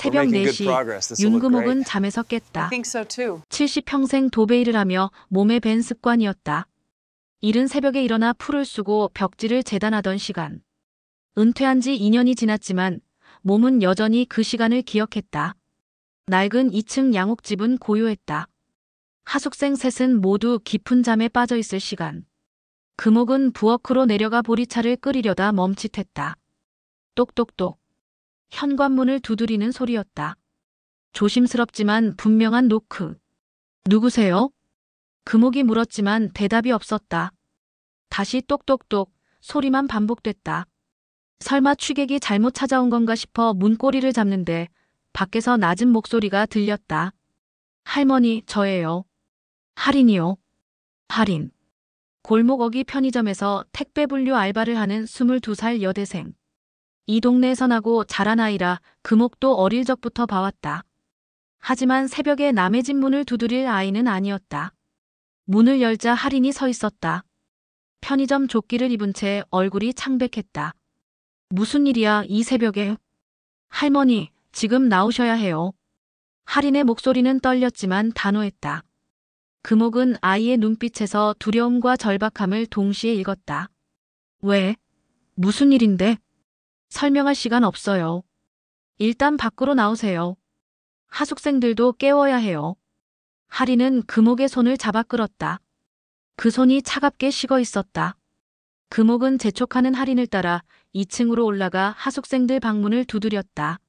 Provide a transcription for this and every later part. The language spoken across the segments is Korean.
새벽 4시 윤금옥은 잠에서 깼다. 70평생 도배일을 하며 몸에 밴 습관이었다. 이른 새벽에 일어나 풀을 쓰고 벽지를 재단하던 시간. 은퇴한 지 2년이 지났지만 몸은 여전히 그 시간을 기억했다. 낡은 2층 양옥집은 고요했다. 하숙생 셋은 모두 깊은 잠에 빠져 있을 시간. 금옥은 부엌으로 내려가 보리차를 끓이려다 멈칫했다. 똑똑똑. 현관문을 두드리는 소리였다. 조심스럽지만 분명한 노크. 누구세요? 금옥이 물었지만 대답이 없었다. 다시 똑똑똑 소리만 반복됐다. 설마 취객이 잘못 찾아온 건가 싶어 문고리를 잡는데 밖에서 낮은 목소리가 들렸다. 할머니, 저예요. 할인이요. 할인. 골목 어기 편의점에서 택배 분류 알바를 하는 22살 여대생. 이 동네에서 나고 자란 아이라 금옥도 어릴 적부터 봐왔다. 하지만 새벽에 남의 집 문을 두드릴 아이는 아니었다. 문을 열자 할인이 서 있었다. 편의점 조끼를 입은 채 얼굴이 창백했다. 무슨 일이야, 이 새벽에? 할머니, 지금 나오셔야 해요. 할인의 목소리는 떨렸지만 단호했다. 금옥은 아이의 눈빛에서 두려움과 절박함을 동시에 읽었다. 왜? 무슨 일인데? 설명할 시간 없어요. 일단 밖으로 나오세요. 하숙생들도 깨워야 해요. 할인은 금옥의 손을 잡아 끌었다. 그 손이 차갑게 식어 있었다. 금옥은 재촉하는 할인을 따라 2층으로 올라가 하숙생들 방문을 두드렸다.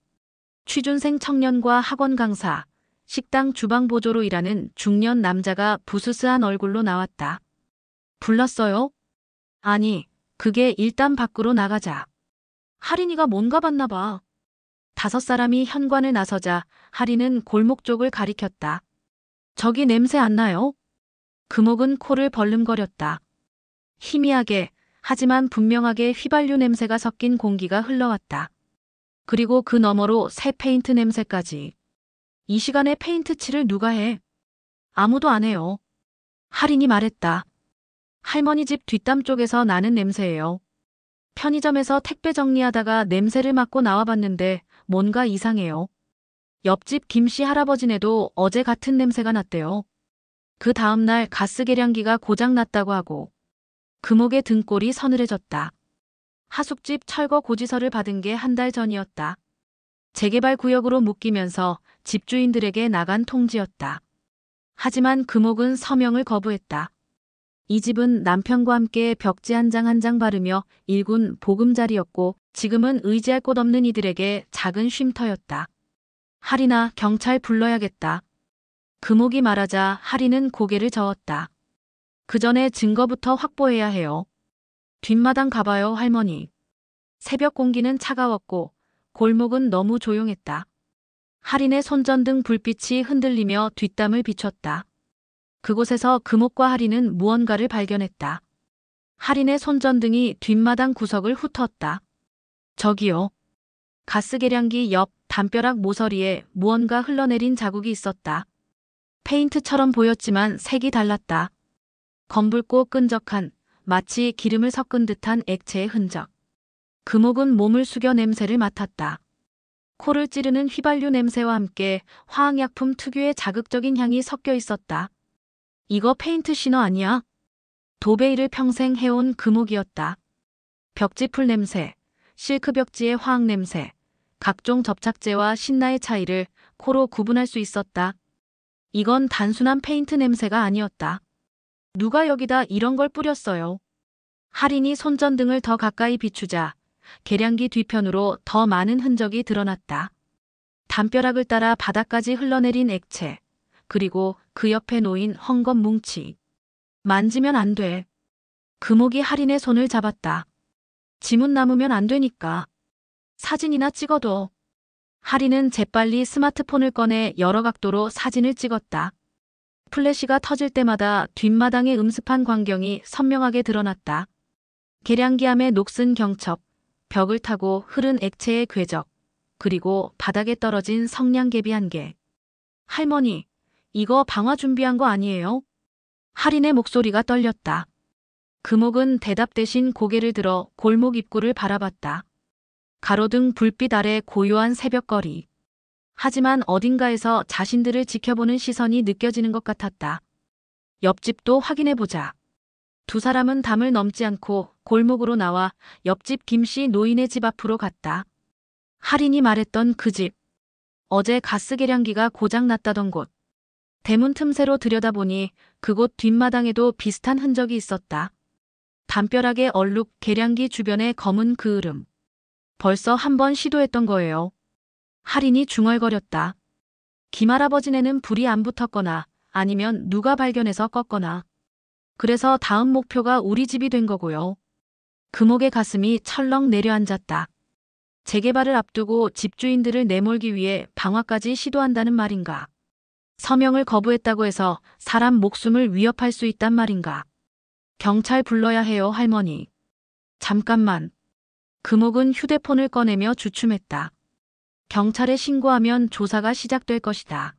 취준생 청년과 학원 강사, 식당 주방 보조로 일하는 중년 남자가 부스스한 얼굴로 나왔다. 불렀어요? 아니, 그게 일단 밖으로 나가자. 할인이가 뭔가 봤나 봐. 5사람이 현관을 나서자 할인은 골목 쪽을 가리켰다. 저기 냄새 안 나요? 금옥은 코를 벌름거렸다. 희미하게, 하지만 분명하게 휘발유 냄새가 섞인 공기가 흘러왔다. 그리고 그 너머로 새 페인트 냄새까지. 이 시간에 페인트 칠을 누가 해? 아무도 안 해요. 할인이 말했다. 할머니 집 뒷담 쪽에서 나는 냄새예요. 편의점에서 택배 정리하다가 냄새를 맡고 나와봤는데 뭔가 이상해요. 옆집 김씨 할아버지네도 어제 같은 냄새가 났대요. 그 다음날 가스 계량기가 고장났다고 하고. 금옥의 등골이 서늘해졌다. 하숙집 철거 고지서를 받은 게 1달 전이었다. 재개발 구역으로 묶이면서 집주인들에게 나간 통지였다. 하지만 금옥은 서명을 거부했다. 이 집은 남편과 함께 벽지 한 장 한 장 바르며 일군 보금자리였고 지금은 의지할 곳 없는 이들에게 작은 쉼터였다. 할인아, 경찰 불러야겠다. 금옥이 말하자 할인은 고개를 저었다. 그 전에 증거부터 확보해야 해요. 뒷마당 가봐요, 할머니. 새벽 공기는 차가웠고 골목은 너무 조용했다. 할인의 손전등 불빛이 흔들리며 뒷담을 비췄다. 그곳에서 금옥과 할인은 무언가를 발견했다. 할인의 손전등이 뒷마당 구석을 훑었다. 저기요. 가스 계량기 옆 담벼락 모서리에 무언가 흘러내린 자국이 있었다. 페인트처럼 보였지만 색이 달랐다. 검붉고 끈적한, 마치 기름을 섞은 듯한 액체의 흔적. 금옥은 몸을 숙여 냄새를 맡았다. 코를 찌르는 휘발유 냄새와 함께 화학약품 특유의 자극적인 향이 섞여 있었다. 이거 페인트 신어 아니야? 도배일을 평생 해온 금옥이었다. 벽지풀 냄새, 실크 벽지의 화학 냄새, 각종 접착제와 신나의 차이를 코로 구분할 수 있었다. 이건 단순한 페인트 냄새가 아니었다. 누가 여기다 이런 걸 뿌렸어요? 할인이 손전등을 더 가까이 비추자 계량기 뒤편으로 더 많은 흔적이 드러났다. 담벼락을 따라 바닥까지 흘러내린 액체, 그리고 그 옆에 놓인 헝겊 뭉치. 만지면 안 돼. 금옥이 할인의 손을 잡았다. 지문 남으면 안 되니까. 사진이나 찍어둬. 할인은 재빨리 스마트폰을 꺼내 여러 각도로 사진을 찍었다. 플래시가 터질 때마다 뒷마당의 음습한 광경이 선명하게 드러났다. 계량기암의 녹슨 경첩, 벽을 타고 흐른 액체의 궤적, 그리고 바닥에 떨어진 성냥개비 한 개. 할머니, 이거 방화 준비한 거 아니에요? 할인의 목소리가 떨렸다. 금옥은 대답 대신 고개를 들어 골목 입구를 바라봤다. 가로등 불빛 아래 고요한 새벽거리. 하지만 어딘가에서 자신들을 지켜보는 시선이 느껴지는 것 같았다. 옆집도 확인해보자. 두 사람은 담을 넘지 않고 골목으로 나와 옆집 김씨 노인의 집 앞으로 갔다. 할인이 말했던 그 집. 어제 가스 계량기가 고장났다던 곳. 대문 틈새로 들여다보니 그곳 뒷마당에도 비슷한 흔적이 있었다. 담벼락에 얼룩 계량기 주변에 검은 그을음. 벌써 한 번 시도했던 거예요. 할인이 중얼거렸다. 김할아버지네는 불이 안 붙었거나 아니면 누가 발견해서 껐거나. 그래서 다음 목표가 우리 집이 된 거고요. 금옥의 가슴이 철렁 내려앉았다. 재개발을 앞두고 집주인들을 내몰기 위해 방화까지 시도한다는 말인가. 서명을 거부했다고 해서 사람 목숨을 위협할 수 있단 말인가. 경찰 불러야 해요, 할머니. 잠깐만. 금옥은 휴대폰을 꺼내며 주춤했다. 경찰에 신고하면 조사가 시작될 것이다.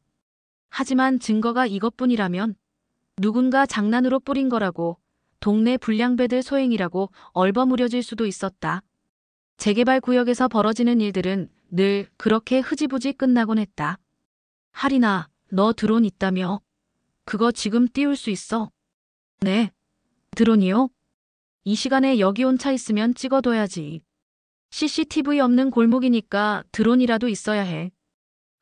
하지만 증거가 이것뿐이라면 누군가 장난으로 뿌린 거라고, 동네 불량배들 소행이라고 얼버무려질 수도 있었다. 재개발 구역에서 벌어지는 일들은 늘 그렇게 흐지부지 끝나곤 했다. 할인아, 너 드론 있다며? 그거 지금 띄울 수 있어? 네. 드론이요? 이 시간에 여기 온 차 있으면 찍어둬야지. CCTV 없는 골목이니까 드론이라도 있어야 해.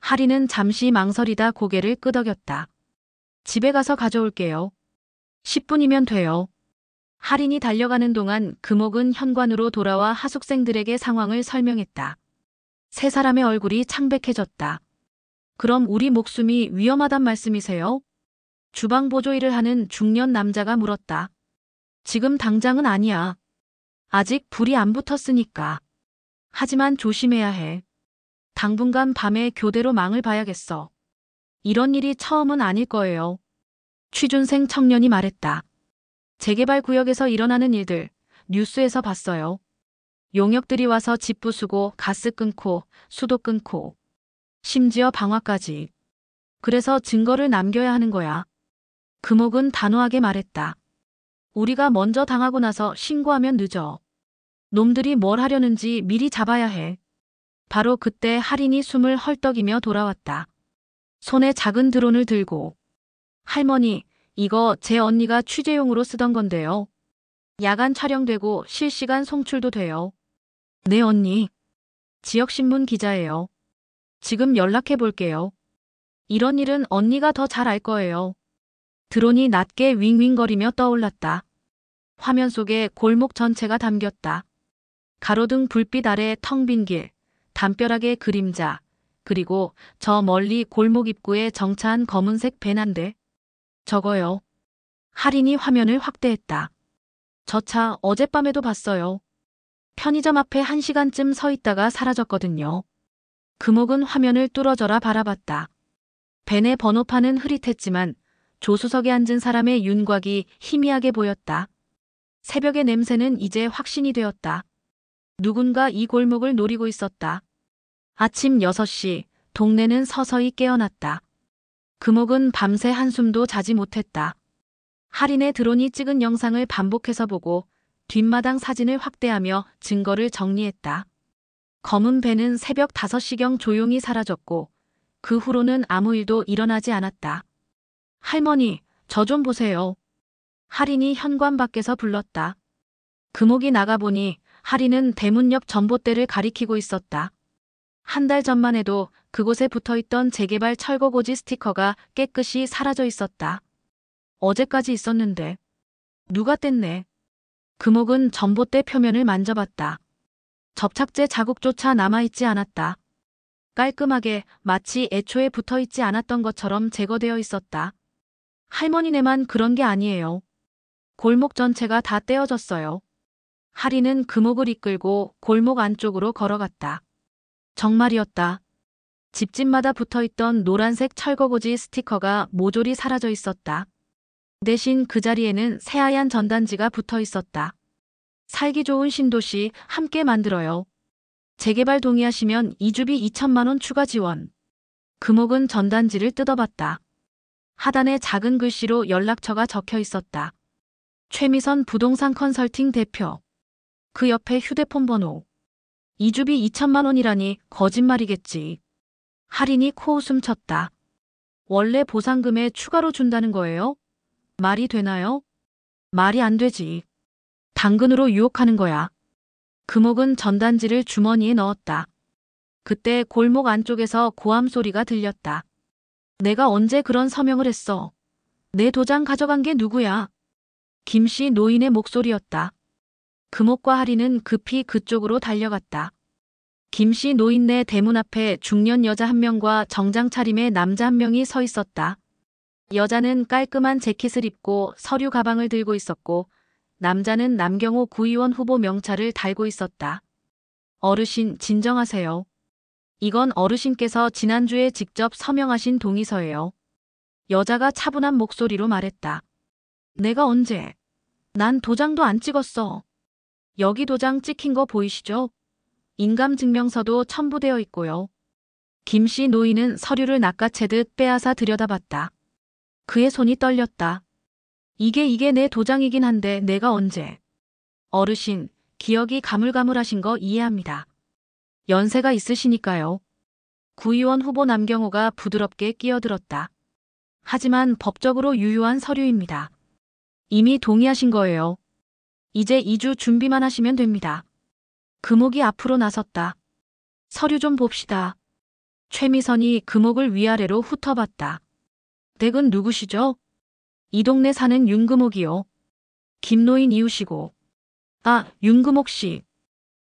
할인은 잠시 망설이다 고개를 끄덕였다. 집에 가서 가져올게요. 10분이면 돼요. 할인이 달려가는 동안 금옥은 현관으로 돌아와 하숙생들에게 상황을 설명했다. 세 사람의 얼굴이 창백해졌다. 그럼 우리 목숨이 위험하단 말씀이세요? 주방 보조 일을 하는 중년 남자가 물었다. 지금 당장은 아니야. 아직 불이 안 붙었으니까. 하지만 조심해야 해. 당분간 밤에 교대로 망을 봐야겠어. 이런 일이 처음은 아닐 거예요. 취준생 청년이 말했다. 재개발 구역에서 일어나는 일들, 뉴스에서 봤어요. 용역들이 와서 집 부수고 가스 끊고 수도 끊고 심지어 방화까지. 그래서 증거를 남겨야 하는 거야. 금옥은 단호하게 말했다. 우리가 먼저 당하고 나서 신고하면 늦어. 놈들이 뭘 하려는지 미리 잡아야 해. 바로 그때 할인이 숨을 헐떡이며 돌아왔다. 손에 작은 드론을 들고. 할머니, 이거 제 언니가 취재용으로 쓰던 건데요. 야간 촬영되고 실시간 송출도 돼요. 네 언니. 지역신문 기자예요. 지금 연락해 볼게요. 이런 일은 언니가 더 잘 알 거예요. 드론이 낮게 윙윙거리며 떠올랐다. 화면 속에 골목 전체가 담겼다. 가로등 불빛 아래 텅 빈 길, 담벼락의 그림자, 그리고 저 멀리 골목 입구에 정차한 검은색 밴 한 대. 저거요. 할인이 화면을 확대했다. 저 차 어젯밤에도 봤어요. 편의점 앞에 1시간쯤 서 있다가 사라졌거든요. 금옥은 화면을 뚫어져라 바라봤다. 밴의 번호판은 흐릿했지만 조수석에 앉은 사람의 윤곽이 희미하게 보였다. 새벽의 냄새는 이제 확신이 되었다. 누군가 이 골목을 노리고 있었다. 아침 6시, 동네는 서서히 깨어났다. 금옥은 밤새 한숨도 자지 못했다. 할인의 드론이 찍은 영상을 반복해서 보고 뒷마당 사진을 확대하며 증거를 정리했다. 검은 밴은 새벽 5시경 조용히 사라졌고 그 후로는 아무 일도 일어나지 않았다. 할머니, 저 좀 보세요. 할인이 현관 밖에서 불렀다. 금옥이 나가보니 할인은 대문역 전봇대를 가리키고 있었다. 한 달 전만 해도 그곳에 붙어있던 재개발 철거고지 스티커가 깨끗이 사라져 있었다. 어제까지 있었는데 누가 뗐네. 금옥은 전봇대 표면을 만져봤다. 접착제 자국조차 남아있지 않았다. 깔끔하게 마치 애초에 붙어있지 않았던 것처럼 제거되어 있었다. 할머니네만 그런 게 아니에요. 골목 전체가 다 떼어졌어요. 할인은 금옥을 이끌고 골목 안쪽으로 걸어갔다. 정말이었다. 집집마다 붙어있던 노란색 철거고지 스티커가 모조리 사라져 있었다. 대신 그 자리에는 새하얀 전단지가 붙어 있었다. 살기 좋은 신도시 함께 만들어요. 재개발 동의하시면 이주비 2천만 원 추가 지원. 금옥은 전단지를 뜯어봤다. 하단에 작은 글씨로 연락처가 적혀 있었다. 최미선 부동산 컨설팅 대표. 그 옆에 휴대폰 번호. 이주비 2천만 원이라니 거짓말이겠지. 할인이 코웃음 쳤다. 원래 보상금에 추가로 준다는 거예요? 말이 되나요? 말이 안 되지. 당근으로 유혹하는 거야. 금옥은 전단지를 주머니에 넣었다. 그때 골목 안쪽에서 고함 소리가 들렸다. 내가 언제 그런 서명을 했어? 내 도장 가져간 게 누구야? 김씨 노인의 목소리였다. 금옥과 할인은 급히 그쪽으로 달려갔다. 김씨 노인네 대문 앞에 중년 여자 한 명과 정장 차림의 남자 한 명이 서 있었다. 여자는 깔끔한 재킷을 입고 서류 가방을 들고 있었고 남자는 남경호 구의원 후보 명찰을 달고 있었다. 어르신, 진정하세요. 이건 어르신께서 지난주에 직접 서명하신 동의서예요. 여자가 차분한 목소리로 말했다. 내가 언제? 난 도장도 안 찍었어. 여기 도장 찍힌 거 보이시죠? 인감증명서도 첨부되어 있고요. 김씨 노인은 서류를 낚아채듯 빼앗아 들여다봤다. 그의 손이 떨렸다. 이게 내 도장이긴 한데 내가 언제? 어르신, 기억이 가물가물하신 거 이해합니다. 연세가 있으시니까요. 구의원 후보 남경호가 부드럽게 끼어들었다. 하지만 법적으로 유효한 서류입니다. 이미 동의하신 거예요. 이제 2주 준비만 하시면 됩니다. 금옥이 앞으로 나섰다. 서류 좀 봅시다. 최미선이 금옥을 위아래로 훑어봤다. 댁은 누구시죠? 이 동네 사는 윤금옥이요. 김노인 이웃이고. 아, 윤금옥 씨.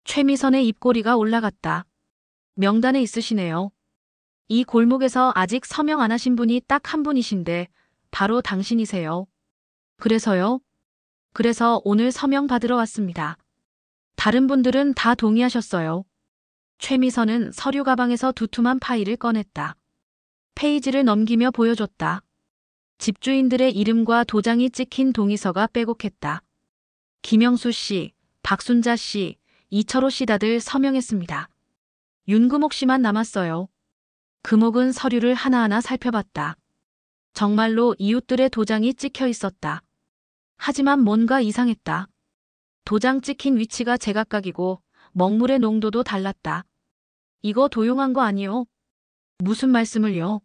최미선의 입꼬리가 올라갔다. 명단에 있으시네요. 이 골목에서 아직 서명 안 하신 분이 딱 한 분이신데 바로 당신이세요. 그래서요? 그래서 오늘 서명 받으러 왔습니다. 다른 분들은 다 동의하셨어요. 최미선은 서류 가방에서 두툼한 파일을 꺼냈다. 페이지를 넘기며 보여줬다. 집주인들의 이름과 도장이 찍힌 동의서가 빼곡했다. 김영수 씨, 박순자 씨, 이철호 씨 다들 서명했습니다. 윤금옥 씨만 남았어요. 금옥은 서류를 하나하나 살펴봤다. 정말로 이웃들의 도장이 찍혀 있었다. 하지만 뭔가 이상했다. 도장 찍힌 위치가 제각각이고 먹물의 농도도 달랐다. 이거 도용한 거 아니요? 무슨 말씀을요?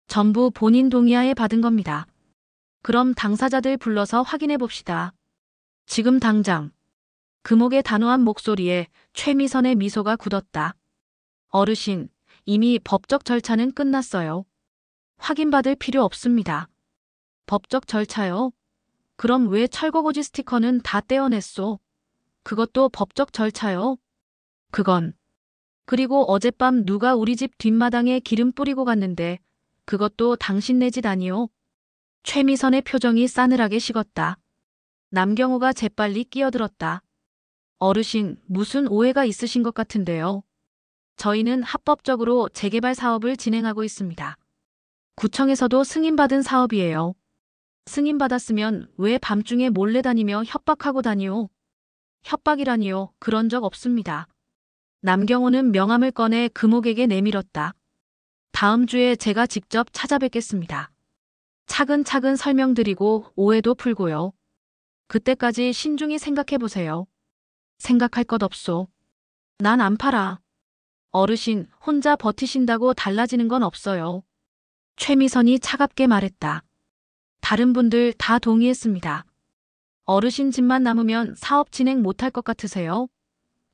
전부 본인 동의하에 받은 겁니다. 그럼 당사자들 불러서 확인해 봅시다. 지금 당장. 금옥의 단호한 목소리에 최미선의 미소가 굳었다. 어르신, 이미 법적 절차는 끝났어요. 확인받을 필요 없습니다. 법적 절차요? 그럼 왜 철거고지 스티커는 다 떼어냈소? 그것도 법적 절차요? 그건. 그리고 어젯밤 누가 우리 집 뒷마당에 기름 뿌리고 갔는데 그것도 당신네 짓 아니요? 최미선의 표정이 싸늘하게 식었다. 남경호가 재빨리 끼어들었다. 어르신, 무슨 오해가 있으신 것 같은데요. 저희는 합법적으로 재개발 사업을 진행하고 있습니다. 구청에서도 승인받은 사업이에요. 승인받았으면 왜 밤중에 몰래 다니며 협박하고 다니요? 협박이라니요. 그런 적 없습니다. 남경호는 명함을 꺼내 금옥에게 내밀었다. 다음 주에 제가 직접 찾아뵙겠습니다. 차근차근 설명드리고 오해도 풀고요. 그때까지 신중히 생각해보세요. 생각할 것 없소. 난 안 팔아. 어르신, 혼자 버티신다고 달라지는 건 없어요. 최미선이 차갑게 말했다. 다른 분들 다 동의했습니다. 어르신 집만 남으면 사업 진행 못할 것 같으세요?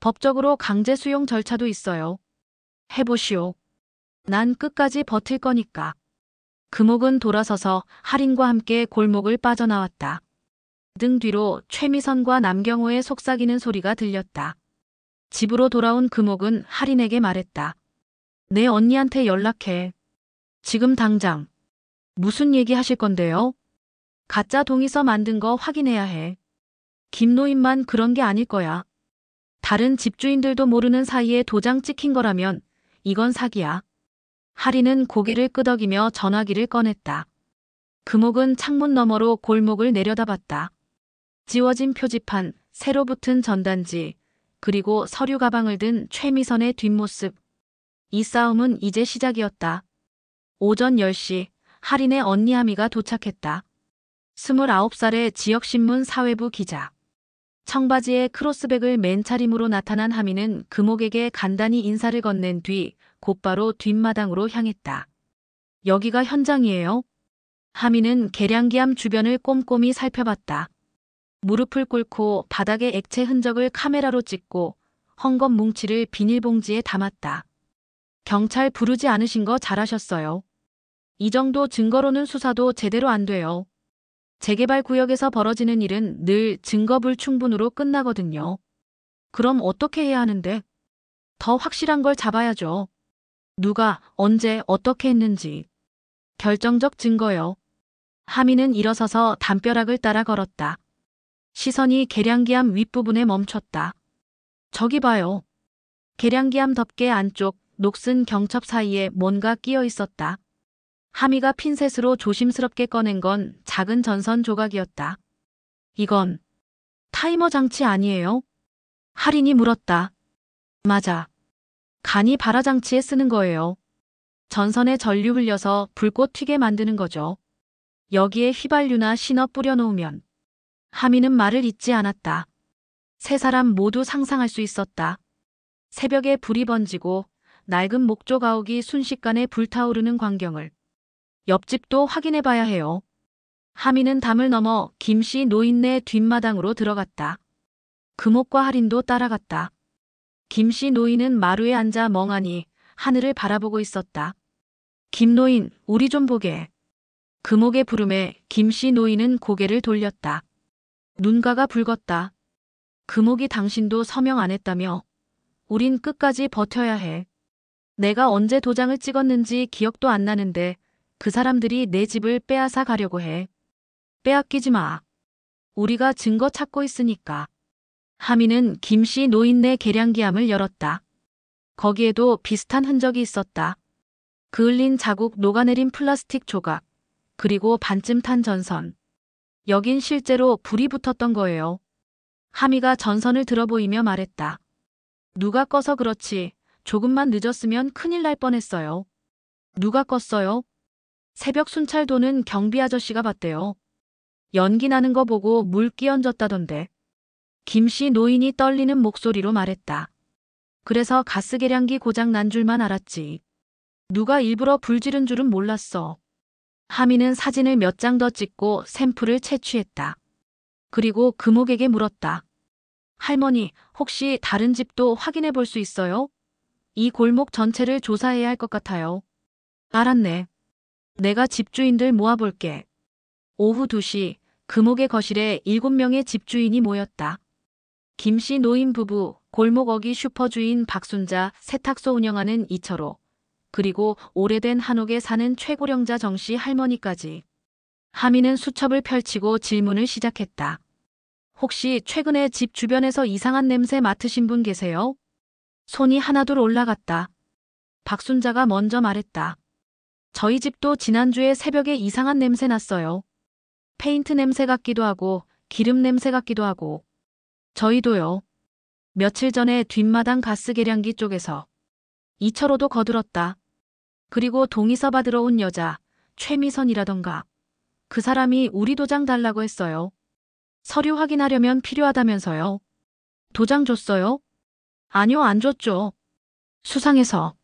법적으로 강제 수용 절차도 있어요. 해보시오. 난 끝까지 버틸 거니까. 금옥은 돌아서서 할인과 함께 골목을 빠져나왔다. 등 뒤로 최미선과 남경호의 속삭이는 소리가 들렸다. 집으로 돌아온 금옥은 할인에게 말했다. 내 언니한테 연락해. 지금 당장. 무슨 얘기 하실 건데요? 가짜 동의서 만든 거 확인해야 해. 김노인만 그런 게 아닐 거야. 다른 집주인들도 모르는 사이에 도장 찍힌 거라면 이건 사기야. 할인은 고개를 끄덕이며 전화기를 꺼냈다. 금옥은 창문 너머로 골목을 내려다봤다. 지워진 표지판, 새로 붙은 전단지, 그리고 서류 가방을 든 최미선의 뒷모습. 이 싸움은 이제 시작이었다. 오전 10시, 할인의 언니 하미가 도착했다. 29살의 지역신문 사회부 기자. 청바지에 크로스백을 맨 차림으로 나타난 하미는 금옥에게 간단히 인사를 건넨 뒤 곧바로 뒷마당으로 향했다. 여기가 현장이에요? 하미는 계량기암 주변을 꼼꼼히 살펴봤다. 무릎을 꿇고 바닥에 액체 흔적을 카메라로 찍고 헝겊 뭉치를 비닐봉지에 담았다. 경찰 부르지 않으신 거 잘하셨어요. 이 정도 증거로는 수사도 제대로 안 돼요. 재개발 구역에서 벌어지는 일은 늘 증거 불충분으로 끝나거든요. 그럼 어떻게 해야 하는데? 더 확실한 걸 잡아야죠. 누가, 언제, 어떻게 했는지. 결정적 증거요. 하미는 일어서서 담벼락을 따라 걸었다. 시선이 계량기암 윗부분에 멈췄다. 저기 봐요. 계량기암 덮개 안쪽 녹슨 경첩 사이에 뭔가 끼어 있었다. 하미가 핀셋으로 조심스럽게 꺼낸 건 작은 전선 조각이었다. 이건 타이머 장치 아니에요? 할인이 물었다. 맞아. 간이 발화 장치에 쓰는 거예요. 전선에 전류 흘려서 불꽃 튀게 만드는 거죠. 여기에 휘발유나 신어 뿌려놓으면. 하미는 말을 잇지 않았다. 세 사람 모두 상상할 수 있었다. 새벽에 불이 번지고 낡은 목조 가옥이 순식간에 불타오르는 광경을. 옆집도 확인해 봐야 해요. 하미는 담을 넘어 김씨 노인네 뒷마당으로 들어갔다. 금옥과 할인도 따라갔다. 김씨 노인은 마루에 앉아 멍하니 하늘을 바라보고 있었다. 김노인, 우리 좀 보게. 금옥의 부름에 김씨 노인은 고개를 돌렸다. 눈가가 붉었다. 금옥이 당신도 서명 안 했다며. 우린 끝까지 버텨야 해. 내가 언제 도장을 찍었는지 기억도 안 나는데 그 사람들이 내 집을 빼앗아 가려고 해. 빼앗기지 마. 우리가 증거 찾고 있으니까. 하미는 김씨 노인네 계량기암을 열었다. 거기에도 비슷한 흔적이 있었다. 그을린 자국, 녹아내린 플라스틱 조각, 그리고 반쯤 탄 전선. 여긴 실제로 불이 붙었던 거예요. 하미가 전선을 들어보이며 말했다. 누가 꺼서 그렇지. 조금만 늦었으면 큰일 날 뻔했어요. 누가 껐어요? 새벽 순찰 도는 경비 아저씨가 봤대요. 연기 나는 거 보고 물 끼얹었다던데. 김씨 노인이 떨리는 목소리로 말했다. 그래서 가스 계량기 고장 난 줄만 알았지. 누가 일부러 불 지른 줄은 몰랐어. 하미는 사진을 몇 장 더 찍고 샘플을 채취했다. 그리고 금옥에게 물었다. 할머니, 혹시 다른 집도 확인해 볼 수 있어요? 이 골목 전체를 조사해야 할 것 같아요. 알았네. 내가 집주인들 모아볼게. 오후 2시 금옥의 거실에 7명의 집주인이 모였다. 김씨 노인 부부, 골목 어기 슈퍼주인 박순자, 세탁소 운영하는 이철호, 그리고 오래된 한옥에 사는 최고령자 정씨 할머니까지. 하미는 수첩을 펼치고 질문을 시작했다. 혹시 최근에 집 주변에서 이상한 냄새 맡으신 분 계세요? 손이 하나둘 올라갔다. 박순자가 먼저 말했다. 저희 집도 지난주에 새벽에 이상한 냄새 났어요. 페인트 냄새 같기도 하고 기름 냄새 같기도 하고. 저희도요. 며칠 전에 뒷마당 가스 계량기 쪽에서. 이철호도 거들었다. 그리고 동의서 받으러 온 여자, 최미선이라던가. 그 사람이 우리 도장 달라고 했어요. 서류 확인하려면 필요하다면서요. 도장 줬어요? 아니요, 안 줬죠. 수상해서.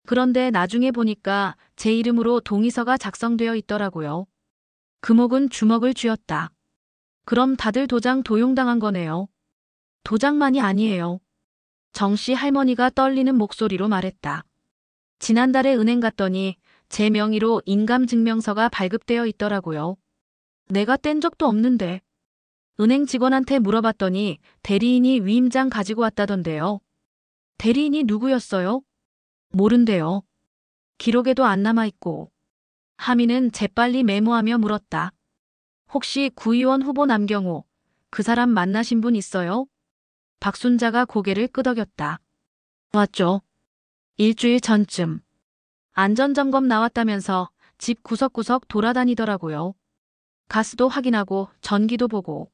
그런데 나중에 보니까 제 이름으로 동의서가 작성되어 있더라고요. 금옥은 주먹을 쥐었다. 그럼 다들 도장 도용당한 거네요. 도장만이 아니에요. 정씨 할머니가 떨리는 목소리로 말했다. 지난달에 은행 갔더니 제 명의로 인감증명서가 발급되어 있더라고요. 내가 뗀 적도 없는데. 은행 직원한테 물어봤더니 대리인이 위임장 가지고 왔다던데요. 대리인이 누구였어요? 모른대요. 기록에도 안 남아있고. 하미는 재빨리 메모하며 물었다. 혹시 구의원 후보 남경호, 그 사람 만나신 분 있어요? 박순자가 고개를 끄덕였다. 왔죠. 일주일 전쯤. 안전점검 나왔다면서 집 구석구석 돌아다니더라고요. 가스도 확인하고 전기도 보고.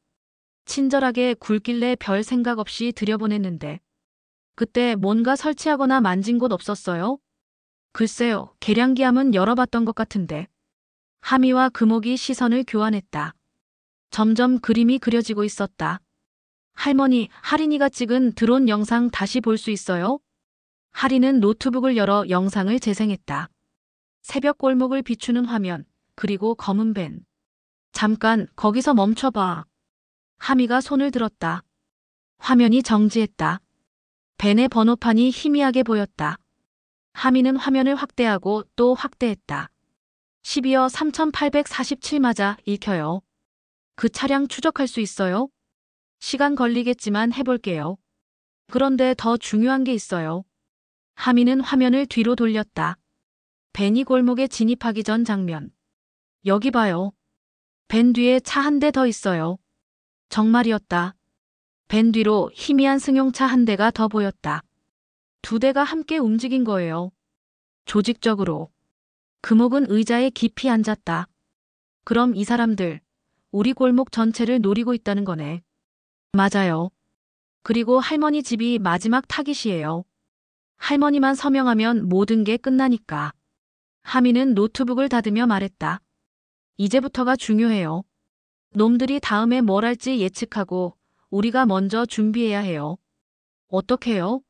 친절하게 굴길래 별 생각 없이 들여보냈는데. 그때 뭔가 설치하거나 만진 곳 없었어요? 글쎄요, 계량기암은 열어봤던 것 같은데. 하미와 금옥이 시선을 교환했다. 점점 그림이 그려지고 있었다. 할머니, 할인이가 찍은 드론 영상 다시 볼 수 있어요? 하리는 노트북을 열어 영상을 재생했다. 새벽 골목을 비추는 화면, 그리고 검은 밴. 잠깐 거기서 멈춰봐. 하미가 손을 들었다. 화면이 정지했다. 밴의 번호판이 희미하게 보였다. 하미는 화면을 확대하고 또 확대했다. 12어 3847 맞아 읽혀요. 그 차량 추적할 수 있어요? 시간 걸리겠지만 해볼게요. 그런데 더 중요한 게 있어요. 하미는 화면을 뒤로 돌렸다. 밴이 골목에 진입하기 전 장면. 여기 봐요. 밴 뒤에 차 한 대 더 있어요. 정말이었다. 밴 뒤로 희미한 승용차 한 대가 더 보였다. 두 대가 함께 움직인 거예요. 조직적으로. 금옥은 의자에 깊이 앉았다. 그럼 이 사람들, 우리 골목 전체를 노리고 있다는 거네. 맞아요. 그리고 할머니 집이 마지막 타깃이에요. 할머니만 서명하면 모든 게 끝나니까. 하미는 노트북을 닫으며 말했다. 이제부터가 중요해요. 놈들이 다음에 뭘 할지 예측하고 우리가 먼저 준비해야 해요. 어떻게요?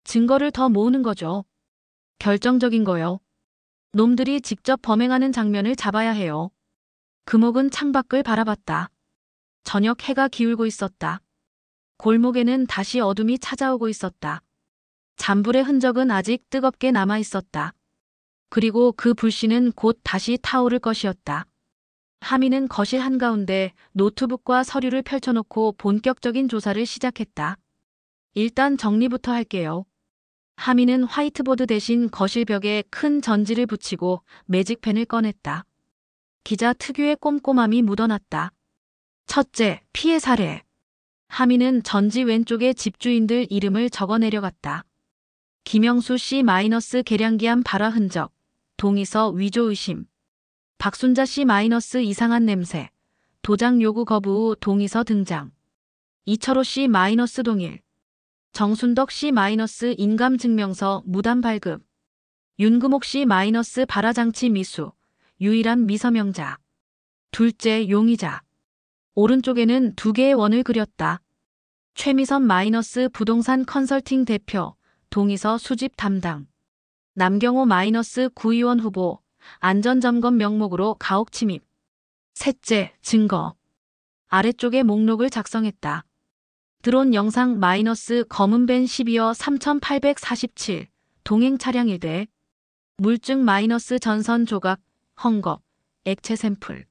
증거를 더 모으는 거죠. 결정적인 거요. 놈들이 직접 범행하는 장면을 잡아야 해요. 금옥은 창밖을 바라봤다. 저녁 해가 기울고 있었다. 골목에는 다시 어둠이 찾아오고 있었다. 잔불의 흔적은 아직 뜨겁게 남아 있었다. 그리고 그 불씨는 곧 다시 타오를 것이었다. 하미는 거실 한가운데 노트북과 서류를 펼쳐놓고 본격적인 조사를 시작했다. 일단 정리부터 할게요. 하미는 화이트보드 대신 거실 벽에 큰 전지를 붙이고 매직펜을 꺼냈다. 기자 특유의 꼼꼼함이 묻어났다. 첫째, 피해 사례. 하미는 전지 왼쪽에 집주인들 이름을 적어 내려갔다. 김영수 씨 마이너스 계량기함 발화 흔적, 동의서 위조 의심. 박순자 씨 마이너스 이상한 냄새, 도장 요구 거부 후 동의서 등장. 이철호 씨 마이너스 동일. 정순덕 씨 마이너스 인감증명서 무단 발급. 윤금옥 씨 마이너스 발화장치 미수, 유일한 미서명자. 둘째 용의자. 오른쪽에는 두 개의 원을 그렸다. 최미선 마이너스 부동산 컨설팅 대표, 동의서 수집 담당. 남경호 마이너스 구의원 후보, 안전점검 명목으로 가옥 침입. 셋째, 증거. 아래쪽에 목록을 작성했다. 드론 영상 마이너스 검은 밴 12어 3847, 동행 차량 1대. 물증 마이너스 전선 조각, 헝겊, 액체 샘플.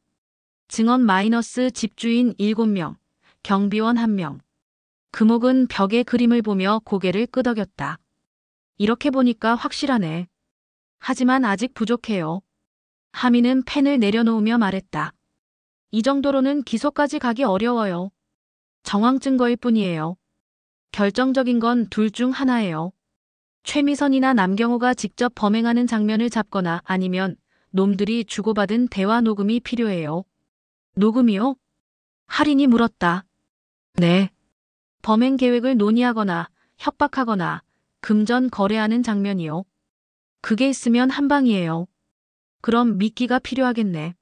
증언 마이너스 집주인 7명, 경비원 1명. 금옥은 벽에 그림을 보며 고개를 끄덕였다. 이렇게 보니까 확실하네. 하지만 아직 부족해요. 하미는 펜을 내려놓으며 말했다. 이 정도로는 기소까지 가기 어려워요. 정황 증거일 뿐이에요. 결정적인 건 둘 중 하나예요. 최미선이나 남경호가 직접 범행하는 장면을 잡거나 아니면 놈들이 주고받은 대화 녹음이 필요해요. 녹음이요? 할인이 물었다. 네. 범행 계획을 논의하거나 협박하거나 금전 거래하는 장면이요. 그게 있으면 한 방이에요. 그럼 미끼가 필요하겠네.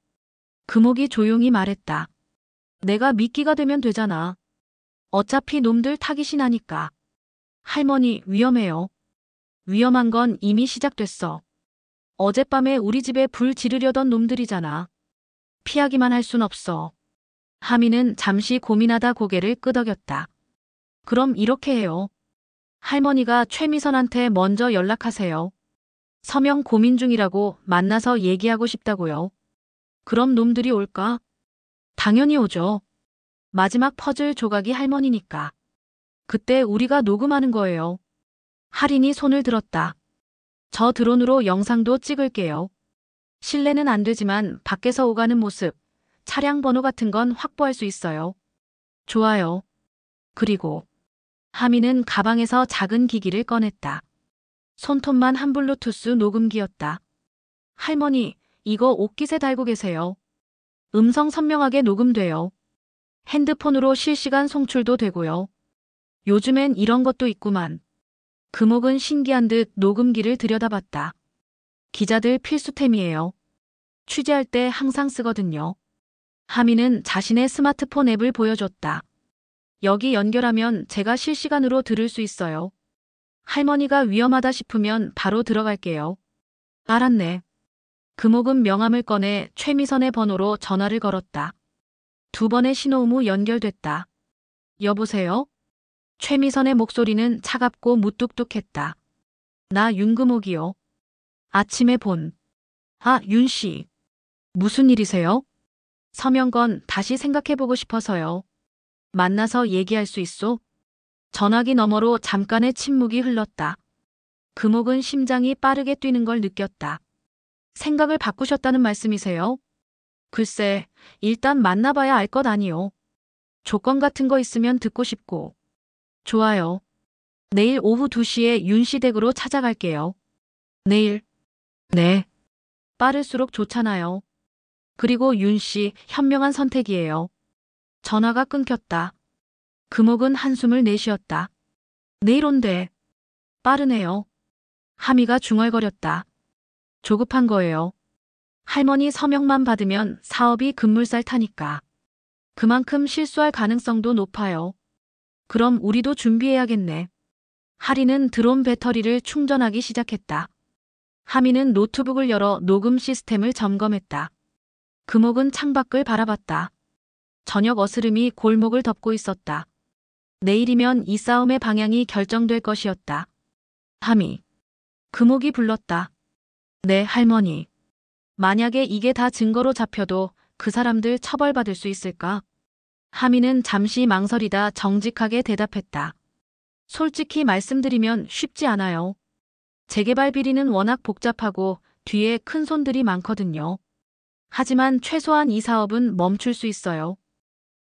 금옥이 조용히 말했다. 내가 미끼가 되면 되잖아. 어차피 놈들 타깃이 나니까. 할머니 위험해요. 위험한 건 이미 시작됐어. 어젯밤에 우리 집에 불 지르려던 놈들이잖아. 피하기만 할 순 없어. 하미는 잠시 고민하다 고개를 끄덕였다. 그럼 이렇게 해요. 할머니가 최미선한테 먼저 연락하세요. 서명 고민 중이라고 만나서 얘기하고 싶다고요. 그럼 놈들이 올까? 당연히 오죠. 마지막 퍼즐 조각이 할머니니까. 그때 우리가 녹음하는 거예요. 할인이 손을 들었다. 저 드론으로 영상도 찍을게요. 실내는 안 되지만 밖에서 오가는 모습, 차량 번호 같은 건 확보할 수 있어요. 좋아요. 그리고 하미는 가방에서 작은 기기를 꺼냈다. 손톱만 한 블루투스 녹음기였다. 할머니, 이거 옷깃에 달고 계세요. 음성 선명하게 녹음돼요. 핸드폰으로 실시간 송출도 되고요. 요즘엔 이런 것도 있구만. 금옥은 신기한 듯 녹음기를 들여다봤다. 기자들 필수템이에요. 취재할 때 항상 쓰거든요. 하미는 자신의 스마트폰 앱을 보여줬다. 여기 연결하면 제가 실시간으로 들을 수 있어요. 할머니가 위험하다 싶으면 바로 들어갈게요. 알았네. 금옥은 명함을 꺼내 최미선의 번호로 전화를 걸었다. 2번의 신호음 후 연결됐다. 여보세요? 최미선의 목소리는 차갑고 무뚝뚝했다. 나 윤금옥이요. 아침에 본. 아, 윤씨. 무슨 일이세요? 서명건 다시 생각해보고 싶어서요. 만나서 얘기할 수 있소? 전화기 너머로 잠깐의 침묵이 흘렀다. 금옥은 심장이 빠르게 뛰는 걸 느꼈다. 생각을 바꾸셨다는 말씀이세요? 글쎄, 일단 만나봐야 알 것 아니요. 조건 같은 거 있으면 듣고 싶고. 좋아요. 내일 오후 2시에 윤씨 댁으로 찾아갈게요. 내일? 네. 빠를수록 좋잖아요. 그리고 윤씨, 현명한 선택이에요. 전화가 끊겼다. 금옥은 한숨을 내쉬었다. 내일 온대. 빠르네요. 하미가 중얼거렸다. 조급한 거예요. 할머니 서명만 받으면 사업이 급물살 타니까. 그만큼 실수할 가능성도 높아요. 그럼 우리도 준비해야겠네. 하리는 드론 배터리를 충전하기 시작했다. 하미는 노트북을 열어 녹음 시스템을 점검했다. 금옥은 창밖을 바라봤다. 저녁 어스름이 골목을 덮고 있었다. 내일이면 이 싸움의 방향이 결정될 것이었다. 하미. 금옥이 불렀다. 네, 할머니. 만약에 이게 다 증거로 잡혀도 그 사람들 처벌받을 수 있을까? 하미는 잠시 망설이다 정직하게 대답했다. 솔직히 말씀드리면 쉽지 않아요. 재개발 비리는 워낙 복잡하고 뒤에 큰 손들이 많거든요. 하지만 최소한 이 사업은 멈출 수 있어요.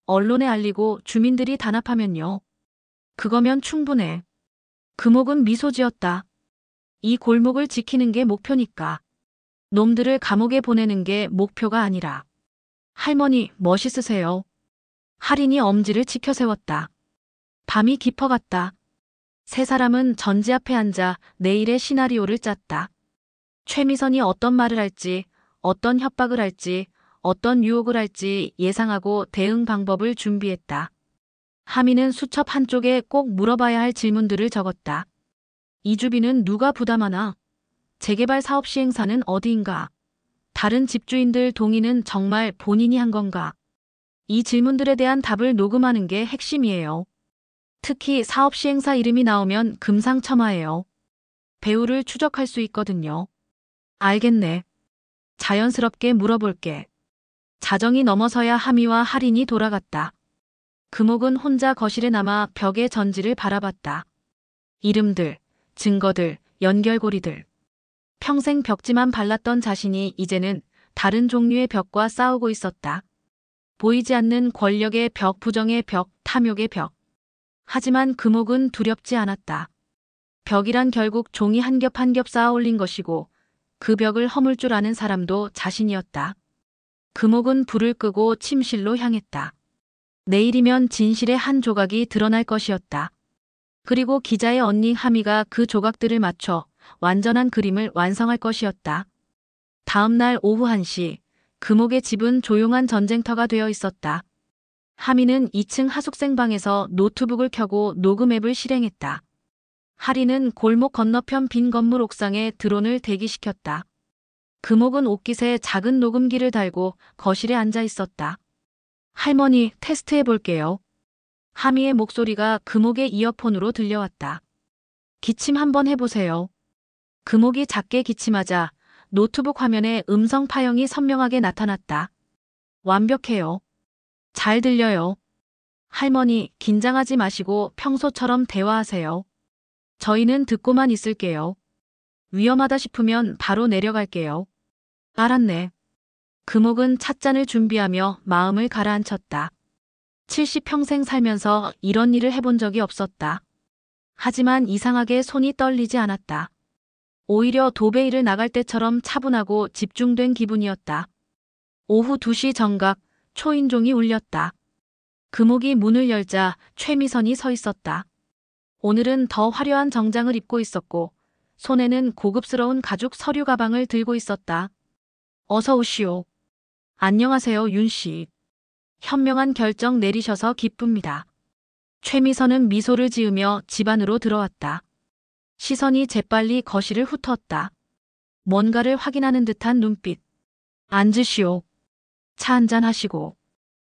언론에 알리고 주민들이 단합하면요. 그거면 충분해. 금옥은 미소 지었다. 이 골목을 지키는 게 목표니까. 놈들을 감옥에 보내는 게 목표가 아니라. 할머니, 멋있으세요. 할인이 엄지를 치켜세웠다. 밤이 깊어갔다. 세 사람은 전지 앞에 앉아 내일의 시나리오를 짰다. 최미선이 어떤 말을 할지, 어떤 협박을 할지, 어떤 유혹을 할지 예상하고 대응 방법을 준비했다. 하미는 수첩 한쪽에 꼭 물어봐야 할 질문들을 적었다. 이주비는 누가 부담하나? 재개발 사업 시행사는 어디인가? 다른 집주인들 동의는 정말 본인이 한 건가? 이 질문들에 대한 답을 녹음하는 게 핵심이에요. 특히 사업 시행사 이름이 나오면 금상첨화예요. 배우를 추적할 수 있거든요. 알겠네. 자연스럽게 물어볼게. 자정이 넘어서야 하미와 할인이 돌아갔다. 금옥은 혼자 거실에 남아 벽의 전지를 바라봤다. 이름들, 증거들, 연결고리들. 평생 벽지만 발랐던 자신이 이제는 다른 종류의 벽과 싸우고 있었다. 보이지 않는 권력의 벽, 부정의 벽, 탐욕의 벽. 하지만 금옥은 두렵지 않았다. 벽이란 결국 종이 한 겹 한 겹 쌓아 올린 것이고 그 벽을 허물 줄 아는 사람도 자신이었다. 금옥은 불을 끄고 침실로 향했다. 내일이면 진실의 한 조각이 드러날 것이었다. 그리고 기자의 언니 하미가 그 조각들을 맞춰 완전한 그림을 완성할 것이었다. 다음 날 오후 1시, 금옥의 집은 조용한 전쟁터가 되어 있었다. 하미는 2층 하숙생방에서 노트북을 켜고 녹음 앱을 실행했다. 하리는 골목 건너편 빈 건물 옥상에 드론을 대기시켰다. 금옥은 옷깃에 작은 녹음기를 달고 거실에 앉아 있었다. 할머니, 테스트해 볼게요. 하미의 목소리가 금옥의 이어폰으로 들려왔다. 기침 한번 해보세요. 금옥이 작게 기침하자 노트북 화면에 음성 파형이 선명하게 나타났다. 완벽해요. 잘 들려요. 할머니, 긴장하지 마시고 평소처럼 대화하세요. 저희는 듣고만 있을게요. 위험하다 싶으면 바로 내려갈게요. 알았네. 금옥은 찻잔을 준비하며 마음을 가라앉혔다. 70평생 살면서 이런 일을 해본 적이 없었다. 하지만 이상하게 손이 떨리지 않았다. 오히려 도베이를 나갈 때처럼 차분하고 집중된 기분이었다. 오후 2시 정각, 초인종이 울렸다. 금옥이 문을 열자 최미선이 서 있었다. 오늘은 더 화려한 정장을 입고 있었고 손에는 고급스러운 가죽 서류 가방을 들고 있었다. 어서 오시오. 안녕하세요, 윤씨. 현명한 결정 내리셔서 기쁩니다. 최미선은 미소를 지으며 집 안으로 들어왔다. 시선이 재빨리 거실을 훑었다. 뭔가를 확인하는 듯한 눈빛. 앉으시오. 차 한잔 하시고.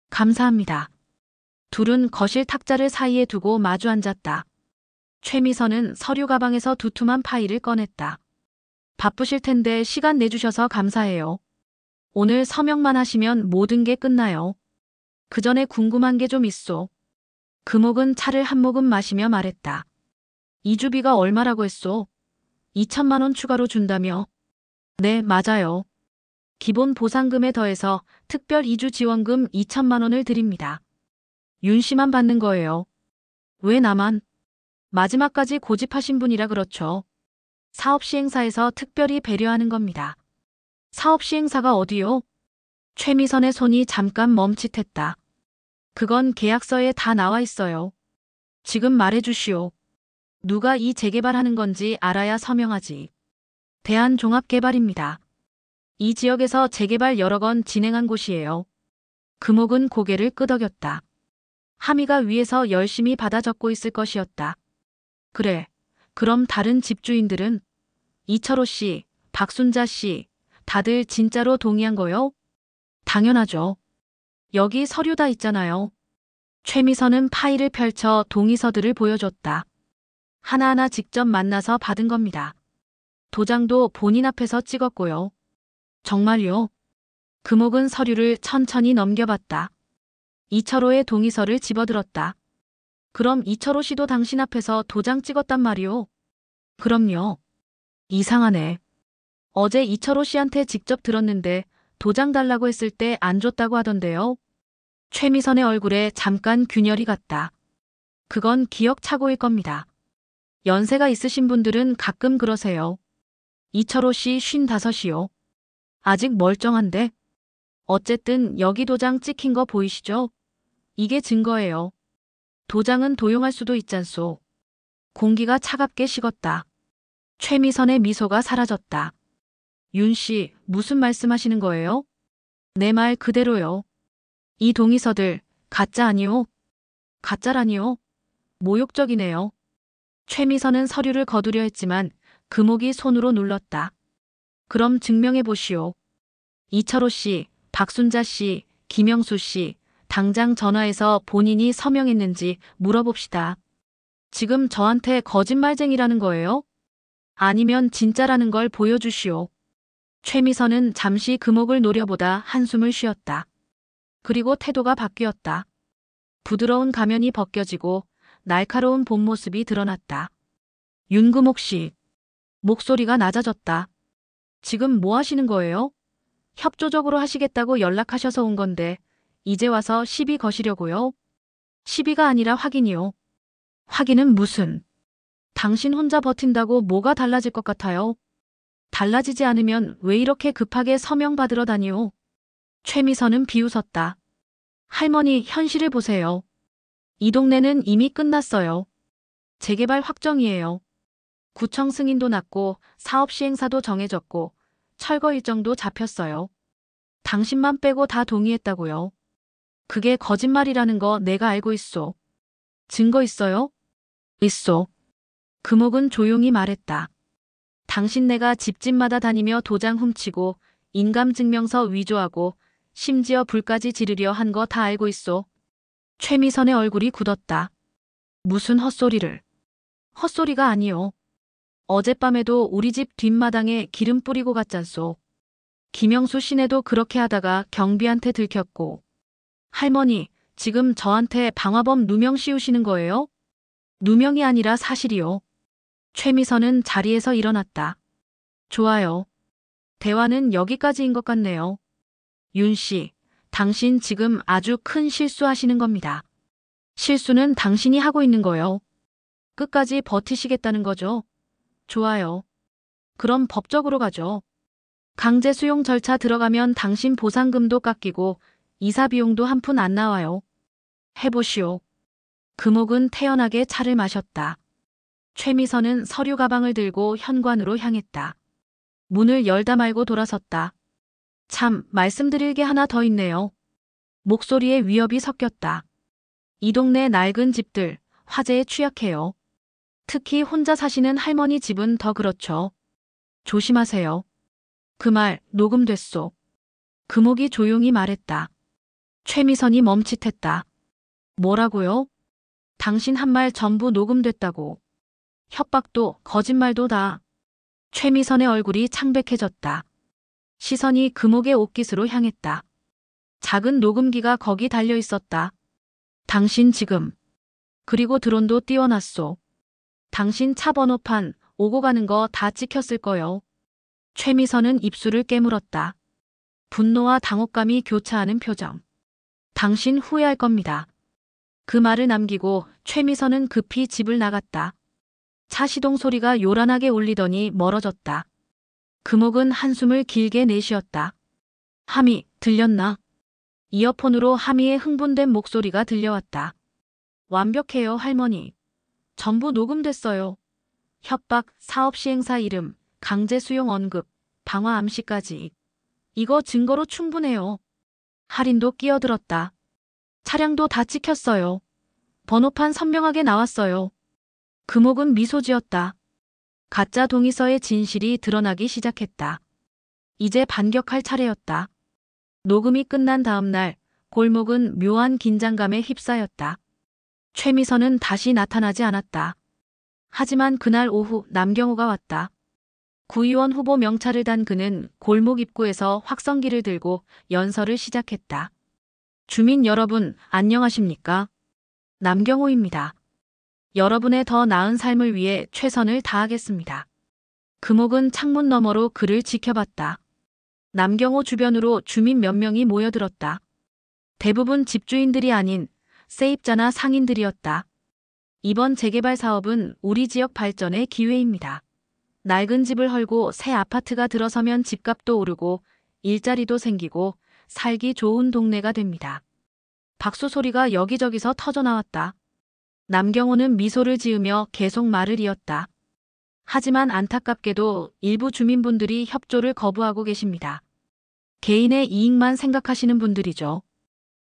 감사합니다. 둘은 거실 탁자를 사이에 두고 마주 앉았다. 최미선은 서류 가방에서 두툼한 파일을 꺼냈다. 바쁘실 텐데 시간 내주셔서 감사해요. 오늘 서명만 하시면 모든 게 끝나요. 그 전에 궁금한 게 좀 있소. 금옥은 차를 한 모금 마시며 말했다. 이주비가 얼마라고 했소? 2천만 원 추가로 준다며? 네, 맞아요. 기본 보상금에 더해서 특별 이주 지원금 2천만 원을 드립니다. 윤 씨만 받는 거예요. 왜 나만? 마지막까지 고집하신 분이라 그렇죠. 사업 시행사에서 특별히 배려하는 겁니다. 사업 시행사가 어디요? 최미선의 손이 잠깐 멈칫했다. 그건 계약서에 다 나와 있어요. 지금 말해주시오. 누가 이 재개발하는 건지 알아야 서명하지. 대한종합개발입니다. 이 지역에서 재개발 여러 건 진행한 곳이에요. 금옥은 고개를 끄덕였다. 함의가 위에서 열심히 받아 적고 있을 것이었다. 그래. 그럼 다른 집주인들은? 이철호 씨, 박순자 씨, 다들 진짜로 동의한 거요? 당연하죠. 여기 서류 다 있잖아요. 최미선은 파일을 펼쳐 동의서들을 보여줬다. 하나하나 직접 만나서 받은 겁니다. 도장도 본인 앞에서 찍었고요. 정말요? 금옥은 서류를 천천히 넘겨봤다. 이철호의 동의서를 집어들었다. 그럼 이철호 씨도 당신 앞에서 도장 찍었단 말이오? 그럼요. 이상하네. 어제 이철호 씨한테 직접 들었는데 도장 달라고 했을 때 안 줬다고 하던데요. 최미선의 얼굴에 잠깐 균열이 갔다. 그건 기억착오일 겁니다. 연세가 있으신 분들은 가끔 그러세요. 이철호 씨 55이요. 아직 멀쩡한데? 어쨌든 여기 도장 찍힌 거 보이시죠? 이게 증거예요. 도장은 도용할 수도 있잖소. 공기가 차갑게 식었다. 최미선의 미소가 사라졌다. 윤 씨, 무슨 말씀하시는 거예요? 내 말 그대로요. 이 동의서들 가짜 아니오? 가짜라니요? 모욕적이네요. 최미선은 서류를 거두려 했지만 금옥이 손으로 눌렀다. 그럼 증명해 보시오. 이철호 씨, 박순자 씨, 김영수 씨, 당장 전화해서 본인이 서명했는지 물어봅시다. 지금 저한테 거짓말쟁이라는 거예요? 아니면 진짜라는 걸 보여주시오. 최미선은 잠시 금옥을 노려보다 한숨을 쉬었다. 그리고 태도가 바뀌었다. 부드러운 가면이 벗겨지고 날카로운 본 모습이 드러났다. 윤금옥 씨. 목소리가 낮아졌다. 지금 뭐 하시는 거예요? 협조적으로 하시겠다고 연락하셔서 온 건데 이제 와서 시비 거시려고요? 시비가 아니라 확인이요. 확인은 무슨? 당신 혼자 버틴다고 뭐가 달라질 것 같아요? 달라지지 않으면 왜 이렇게 급하게 서명 받으러 다니오? 최미선은 비웃었다. 할머니, 현실을 보세요. 이 동네는 이미 끝났어요. 재개발 확정이에요. 구청 승인도 났고 사업 시행사도 정해졌고 철거 일정도 잡혔어요. 당신만 빼고 다 동의했다고요. 그게 거짓말이라는 거 내가 알고 있소. 증거 있어요? 있소. 금옥은 조용히 말했다. 당신네가 집집마다 다니며 도장 훔치고 인감증명서 위조하고 심지어 불까지 지르려 한 거 다 알고 있소. 최미선의 얼굴이 굳었다. 무슨 헛소리를. 헛소리가 아니오. 어젯밤에도 우리 집 뒷마당에 기름 뿌리고 갔잖소. 김영수 씨네도 그렇게 하다가 경비한테 들켰고. 할머니, 지금 저한테 방화범 누명 씌우시는 거예요? 누명이 아니라 사실이요. 최미선은 자리에서 일어났다. 좋아요. 대화는 여기까지인 것 같네요. 윤 씨, 당신 지금 아주 큰 실수하시는 겁니다. 실수는 당신이 하고 있는 거요. 끝까지 버티시겠다는 거죠? 좋아요. 그럼 법적으로 가죠. 강제 수용 절차 들어가면 당신 보상금도 깎이고 이사 비용도 한 푼 안 나와요. 해보시오. 금옥은 태연하게 차를 마셨다. 최미선은 서류 가방을 들고 현관으로 향했다. 문을 열다 말고 돌아섰다. 참, 말씀드릴 게 하나 더 있네요. 목소리에 위협이 섞였다. 이 동네 낡은 집들, 화재에 취약해요. 특히 혼자 사시는 할머니 집은 더 그렇죠. 조심하세요. 그 말 녹음됐소. 금옥이 조용히 말했다. 최미선이 멈칫했다. 뭐라고요? 당신 한 말 전부 녹음됐다고. 협박도 거짓말도 다. 최미선의 얼굴이 창백해졌다. 시선이 금옥의 옷깃으로 향했다. 작은 녹음기가 거기 달려 있었다. 당신 지금. 그리고 드론도 띄워놨소. 당신 차 번호판 오고 가는 거 다 찍혔을 거요. 최미선은 입술을 깨물었다. 분노와 당혹감이 교차하는 표정. 당신 후회할 겁니다. 그 말을 남기고 최미선은 급히 집을 나갔다. 차 시동 소리가 요란하게 울리더니 멀어졌다. 금옥은 한숨을 길게 내쉬었다. 하미, 들렸나? 이어폰으로 하미의 흥분된 목소리가 들려왔다. 완벽해요, 할머니. 전부 녹음됐어요. 협박, 사업 시행사 이름, 강제 수용 언급, 방화 암시까지. 이거 증거로 충분해요. 할인도 끼어들었다. 차량도 다 찍혔어요. 번호판 선명하게 나왔어요. 금옥은 미소 지었다. 가짜 동의서의 진실이 드러나기 시작했다. 이제 반격할 차례였다. 녹음이 끝난 다음 날 골목은 묘한 긴장감에 휩싸였다. 최미선은 다시 나타나지 않았다. 하지만 그날 오후 남경호가 왔다. 구의원 후보 명찰을 단 그는 골목 입구에서 확성기를 들고 연설을 시작했다. 주민 여러분, 안녕하십니까? 남경호입니다. 여러분의 더 나은 삶을 위해 최선을 다하겠습니다. 금옥은 창문 너머로 그를 지켜봤다. 남경호 주변으로 주민 몇 명이 모여들었다. 대부분 집주인들이 아닌 세입자나 상인들이었다. 이번 재개발 사업은 우리 지역 발전의 기회입니다. 낡은 집을 헐고 새 아파트가 들어서면 집값도 오르고 일자리도 생기고 살기 좋은 동네가 됩니다. 박수 소리가 여기저기서 터져나왔다. 남경호는 미소를 지으며 계속 말을 이었다. 하지만 안타깝게도 일부 주민분들이 협조를 거부하고 계십니다. 개인의 이익만 생각하시는 분들이죠.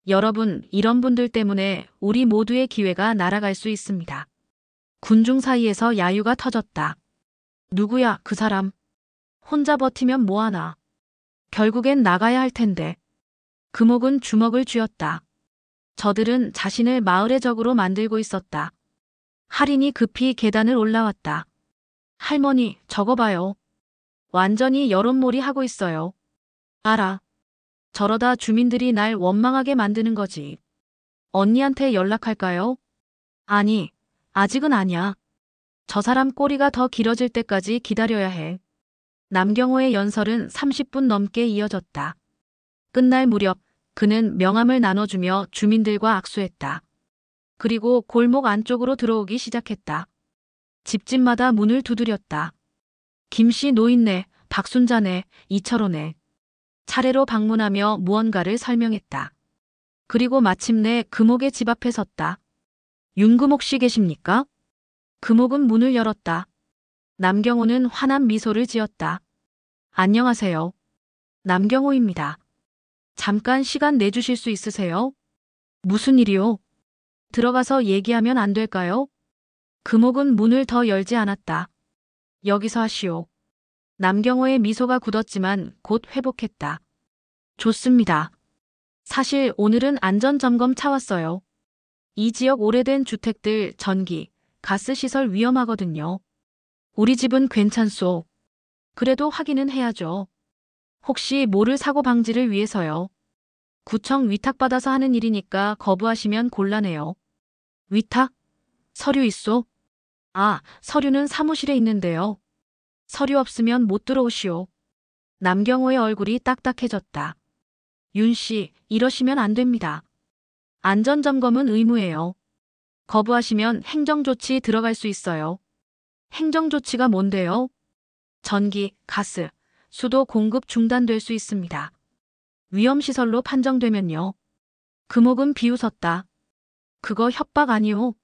여러분, 이런 분들 때문에 우리 모두의 기회가 날아갈 수 있습니다. 군중 사이에서 야유가 터졌다. 누구야, 그 사람? 혼자 버티면 뭐하나? 결국엔 나가야 할 텐데. 금옥은 주먹을 쥐었다. 저들은 자신을 마을의 적으로 만들고 있었다. 할인이 급히 계단을 올라왔다. 할머니, 저거 봐요. 완전히 여론몰이 하고 있어요. 알아. 저러다 주민들이 날 원망하게 만드는 거지. 언니한테 연락할까요? 아니, 아직은 아니야. 저 사람 꼬리가 더 길어질 때까지 기다려야 해. 남경호의 연설은 30분 넘게 이어졌다. 끝날 무렵 그는 명함을 나눠주며 주민들과 악수했다. 그리고 골목 안쪽으로 들어오기 시작했다. 집집마다 문을 두드렸다. 김씨 노인네, 박순자네, 이철호네. 차례로 방문하며 무언가를 설명했다. 그리고 마침내 금옥의 집 앞에 섰다. 윤금옥 씨 계십니까? 금옥은 문을 열었다. 남경호는 환한 미소를 지었다. 안녕하세요. 남경호입니다. 잠깐 시간 내주실 수 있으세요? 무슨 일이요? 들어가서 얘기하면 안 될까요? 금옥은 문을 더 열지 않았다. 여기서 하시오. 남경호의 미소가 굳었지만 곧 회복했다. 좋습니다. 사실 오늘은 안전점검 차 왔어요. 이 지역 오래된 주택들 전기, 가스 시설 위험하거든요. 우리 집은 괜찮소. 그래도 확인은 해야죠. 혹시 모를 사고 방지를 위해서요. 구청 위탁받아서 하는 일이니까 거부하시면 곤란해요. 위탁? 서류 있소? 아, 서류는 사무실에 있는데요. 서류 없으면 못 들어오시오. 남경호의 얼굴이 딱딱해졌다. 윤 씨, 이러시면 안 됩니다. 안전점검은 의무예요. 거부하시면 행정조치 들어갈 수 있어요. 행정조치가 뭔데요? 전기, 가스, 수도 공급 중단될 수 있습니다. 위험시설로 판정되면요. 금옥은 비웃었다. 그거 협박 아니오?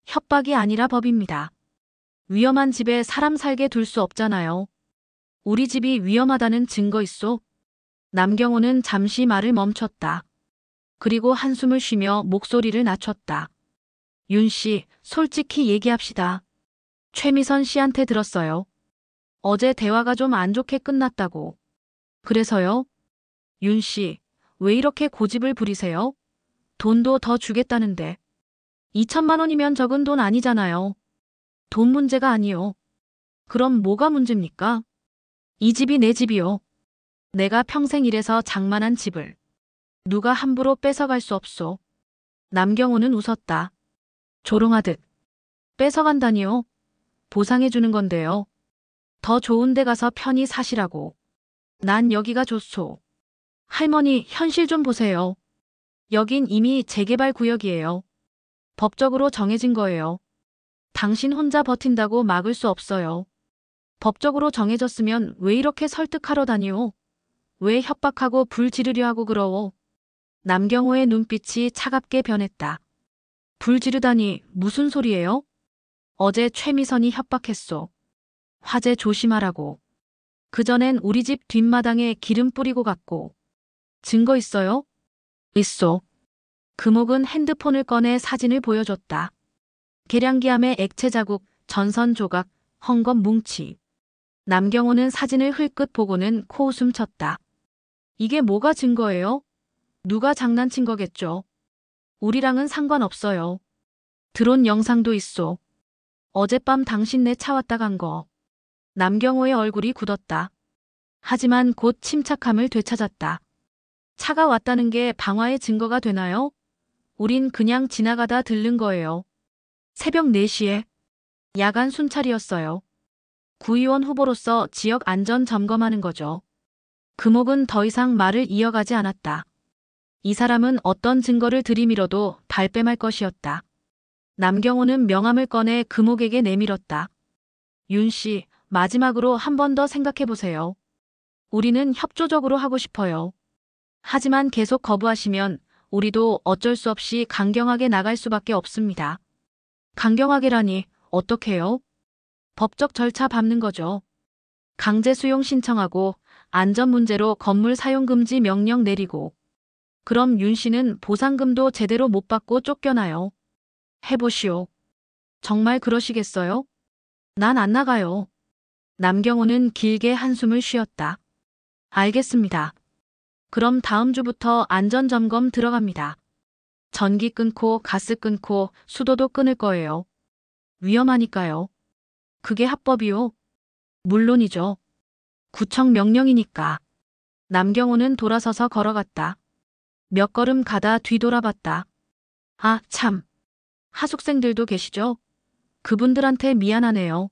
협박이 아니라 법입니다. 위험한 집에 사람 살게 둘 수 없잖아요. 우리 집이 위험하다는 증거 있소? 남경호는 잠시 말을 멈췄다. 그리고 한숨을 쉬며 목소리를 낮췄다. 윤 씨, 솔직히 얘기합시다. 최미선 씨한테 들었어요. 어제 대화가 좀 안 좋게 끝났다고. 그래서요? 윤 씨, 왜 이렇게 고집을 부리세요? 돈도 더 주겠다는데. 2천만 원이면 적은 돈 아니잖아요. 돈 문제가 아니요. 그럼 뭐가 문제입니까? 이 집이 내 집이요. 내가 평생 일해서 장만한 집을 누가 함부로 뺏어갈 수 없소. 남경호는 웃었다. 조롱하듯. 뺏어간다니요? 보상해주는 건데요. 더 좋은 데 가서 편히 사시라고. 난 여기가 좋소. 할머니, 현실 좀 보세요. 여긴 이미 재개발 구역이에요. 법적으로 정해진 거예요. 당신 혼자 버틴다고 막을 수 없어요. 법적으로 정해졌으면 왜 이렇게 설득하러 다니오? 왜 협박하고 불 지르려 하고 그러오? 남경호의 눈빛이 차갑게 변했다. 불 지르다니 무슨 소리예요? 어제 최미선이 협박했소. 화재 조심하라고. 그전엔 우리 집 뒷마당에 기름 뿌리고 갔고. 증거 있어요? 있소. 금옥은 핸드폰을 꺼내 사진을 보여줬다. 계량기암의 액체 자국, 전선 조각, 헝겊 뭉치. 남경호는 사진을 흘끗 보고는 코웃음 쳤다. 이게 뭐가 증거예요? 누가 장난친 거겠죠. 우리랑은 상관없어요. 드론 영상도 있소. 어젯밤 당신네 차 왔다 간 거. 남경호의 얼굴이 굳었다. 하지만 곧 침착함을 되찾았다. 차가 왔다는 게 방화의 증거가 되나요? 우린 그냥 지나가다 들른 거예요. 새벽 4시에. 야간 순찰이었어요. 구의원 후보로서 지역 안전 점검하는 거죠. 금옥은 더 이상 말을 이어가지 않았다. 이 사람은 어떤 증거를 들이밀어도 발뺌할 것이었다. 남경호는 명함을 꺼내 금옥에게 내밀었다. 윤 씨, 마지막으로 한 번 더 생각해 보세요. 우리는 협조적으로 하고 싶어요. 하지만 계속 거부하시면 우리도 어쩔 수 없이 강경하게 나갈 수밖에 없습니다. 강경하게라니 어떻게요? 법적 절차 밟는 거죠. 강제 수용 신청하고 안전 문제로 건물 사용 금지 명령 내리고. 그럼 윤 씨는 보상금도 제대로 못 받고 쫓겨나요. 해보시오. 정말 그러시겠어요? 난 안 나가요. 남경호는 길게 한숨을 쉬었다. 알겠습니다. 그럼 다음 주부터 안전점검 들어갑니다. 전기 끊고 가스 끊고 수도도 끊을 거예요. 위험하니까요. 그게 합법이요? 물론이죠. 구청 명령이니까. 남경호는 돌아서서 걸어갔다. 몇 걸음 가다 뒤돌아봤다. 아, 참. 하숙생들도 계시죠? 그분들한테 미안하네요.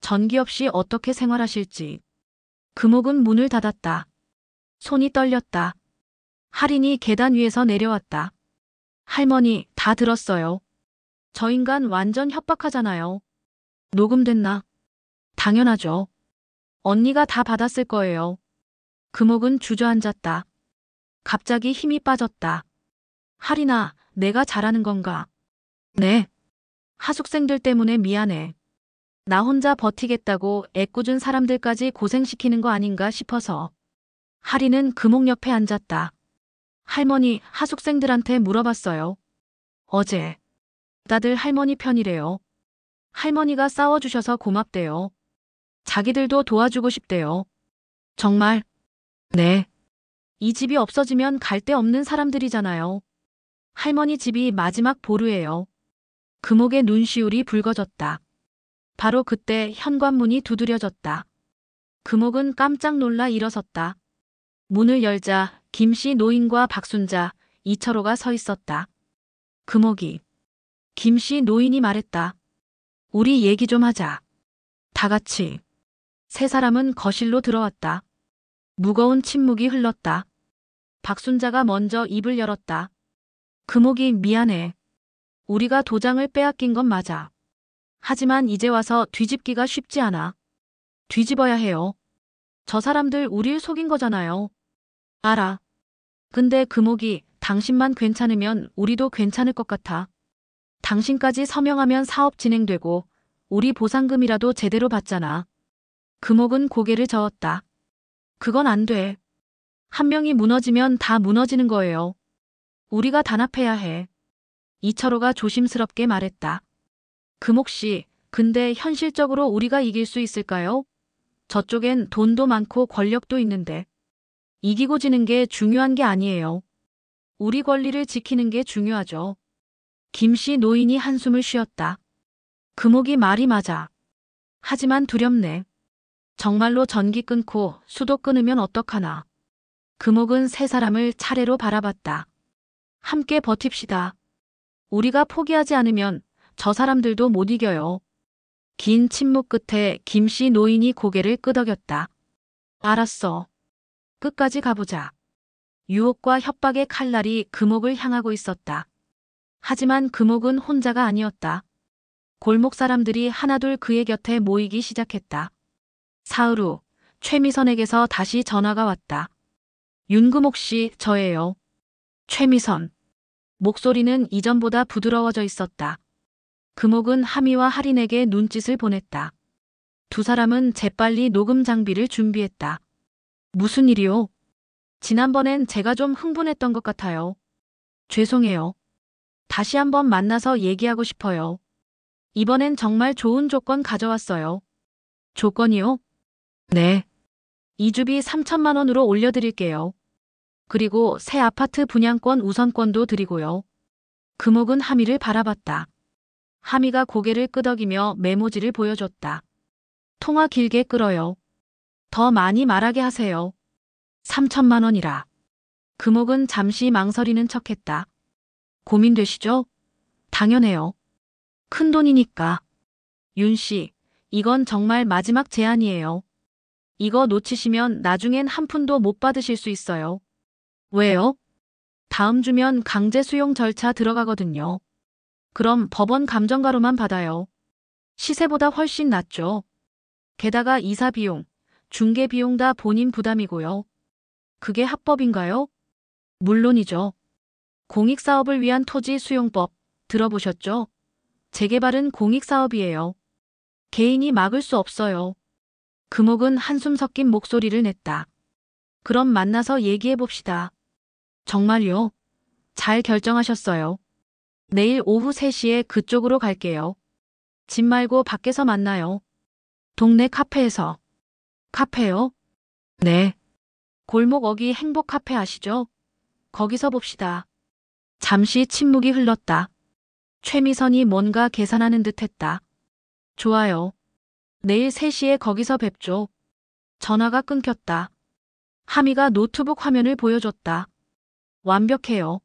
전기 없이 어떻게 생활하실지. 금옥은 문을 닫았다. 손이 떨렸다. 할인이 계단 위에서 내려왔다. 할머니, 다 들었어요. 저 인간 완전 협박하잖아요. 녹음됐나? 당연하죠. 언니가 다 받았을 거예요. 금옥은 주저앉았다. 갑자기 힘이 빠졌다. 할인아, 내가 잘하는 건가? 네. 하숙생들 때문에 미안해. 나 혼자 버티겠다고 애꿎은 사람들까지 고생시키는 거 아닌가 싶어서. 할인은 금옥 옆에 앉았다. 할머니, 하숙생들한테 물어봤어요. 어제. 다들 할머니 편이래요. 할머니가 싸워주셔서 고맙대요. 자기들도 도와주고 싶대요. 정말? 네. 이 집이 없어지면 갈 데 없는 사람들이잖아요. 할머니 집이 마지막 보루예요. 금옥의 눈시울이 붉어졌다. 바로 그때 현관문이 두드려졌다. 금옥은 깜짝 놀라 일어섰다. 문을 열자 김씨 노인과 박순자, 이철호가 서 있었다. 금옥이. 김씨 노인이 말했다. 우리 얘기 좀 하자. 다 같이. 세 사람은 거실로 들어왔다. 무거운 침묵이 흘렀다. 박순자가 먼저 입을 열었다. 금옥이 미안해. 우리가 도장을 빼앗긴 건 맞아. 하지만 이제 와서 뒤집기가 쉽지 않아. 뒤집어야 해요. 저 사람들 우릴 속인 거잖아요. 알아. 근데 금옥이 당신만 괜찮으면 우리도 괜찮을 것 같아. 당신까지 서명하면 사업 진행되고 우리 보상금이라도 제대로 받잖아. 금옥은 고개를 저었다. 그건 안 돼. 한 명이 무너지면 다 무너지는 거예요. 우리가 단합해야 해. 이철호가 조심스럽게 말했다. 금옥 씨, 근데 현실적으로 우리가 이길 수 있을까요? 저쪽엔 돈도 많고 권력도 있는데. 이기고 지는 게 중요한 게 아니에요. 우리 권리를 지키는 게 중요하죠. 김씨 노인이 한숨을 쉬었다. 금옥이 말이 맞아. 하지만 두렵네. 정말로 전기 끊고 수도 끊으면 어떡하나. 금옥은 세 사람을 차례로 바라봤다. 함께 버팁시다. 우리가 포기하지 않으면 저 사람들도 못 이겨요. 긴 침묵 끝에 김씨 노인이 고개를 끄덕였다. 알았어. 끝까지 가보자. 유혹과 협박의 칼날이 금옥을 향하고 있었다. 하지만 금옥은 혼자가 아니었다. 골목 사람들이 하나둘 그의 곁에 모이기 시작했다. 사흘 후 최미선에게서 다시 전화가 왔다. 윤금옥 씨, 저예요. 최미선. 목소리는 이전보다 부드러워져 있었다. 금옥은 하미와 할인에게 눈짓을 보냈다. 두 사람은 재빨리 녹음 장비를 준비했다. 무슨 일이요? 지난번엔 제가 좀 흥분했던 것 같아요. 죄송해요. 다시 한번 만나서 얘기하고 싶어요. 이번엔 정말 좋은 조건 가져왔어요. 조건이요? 네. 이주비 3천만 원으로 올려드릴게요. 그리고 새 아파트 분양권 우선권도 드리고요. 금옥은 하미를 바라봤다. 하미가 고개를 끄덕이며 메모지를 보여줬다. 통화 길게 끌어요. 더 많이 말하게 하세요. 3천만 원이라. 금옥은 잠시 망설이는 척했다. 고민되시죠? 당연해요. 큰 돈이니까. 윤 씨, 이건 정말 마지막 제안이에요. 이거 놓치시면 나중엔 한 푼도 못 받으실 수 있어요. 왜요? 다음 주면 강제 수용 절차 들어가거든요. 그럼 법원 감정가로만 받아요. 시세보다 훨씬 낫죠. 게다가 이사 비용, 중개 비용 다 본인 부담이고요. 그게 합법인가요? 물론이죠. 공익사업을 위한 토지 수용법 들어보셨죠? 재개발은 공익사업이에요. 개인이 막을 수 없어요. 금옥은 한숨 섞인 목소리를 냈다. 그럼 만나서 얘기해봅시다. 정말요? 잘 결정하셨어요. 내일 오후 3시에 그쪽으로 갈게요. 집 말고 밖에서 만나요. 동네 카페에서. 카페요? 네. 골목 어기 행복 카페 아시죠? 거기서 봅시다. 잠시 침묵이 흘렀다. 최미선이 뭔가 계산하는 듯 했다. 좋아요. 내일 3시에 거기서 뵙죠. 전화가 끊겼다. 하미가 노트북 화면을 보여줬다. 완벽해요.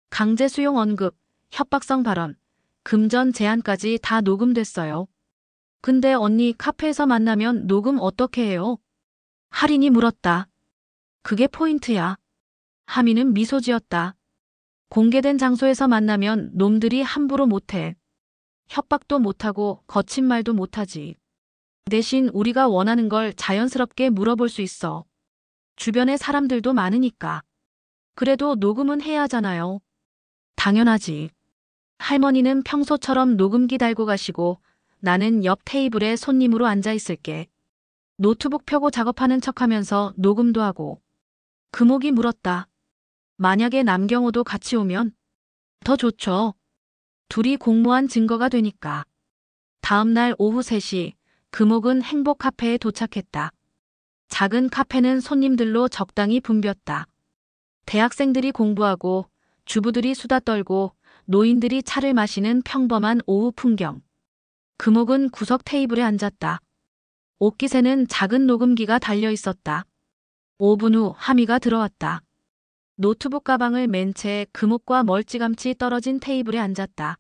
강제 수용 언급, 협박성 발언, 금전 제한까지 다 녹음됐어요. 근데 언니 카페에서 만나면 녹음 어떻게 해요? 할인이 물었다. 그게 포인트야. 하미는 미소 지었다. 공개된 장소에서 만나면 놈들이 함부로 못해. 협박도 못하고 거친 말도 못하지. 대신 우리가 원하는 걸 자연스럽게 물어볼 수 있어. 주변에 사람들도 많으니까. 그래도 녹음은 해야 하잖아요. 당연하지. 할머니는 평소처럼 녹음기 달고 가시고 나는 옆 테이블에 손님으로 앉아 있을게. 노트북 펴고 작업하는 척하면서 녹음도 하고. 금옥이 물었다. 만약에 남경호도 같이 오면? 더 좋죠. 둘이 공모한 증거가 되니까. 다음 날 오후 3시 금옥은 행복 카페에 도착했다. 작은 카페는 손님들로 적당히 붐볐다. 대학생들이 공부하고 주부들이 수다 떨고 노인들이 차를 마시는 평범한 오후 풍경. 금옥은 구석 테이블에 앉았다. 옷깃에는 작은 녹음기가 달려 있었다. 5분 후 하미가 들어왔다. 노트북 가방을 맨 채 금옥과 멀찌감치 떨어진 테이블에 앉았다.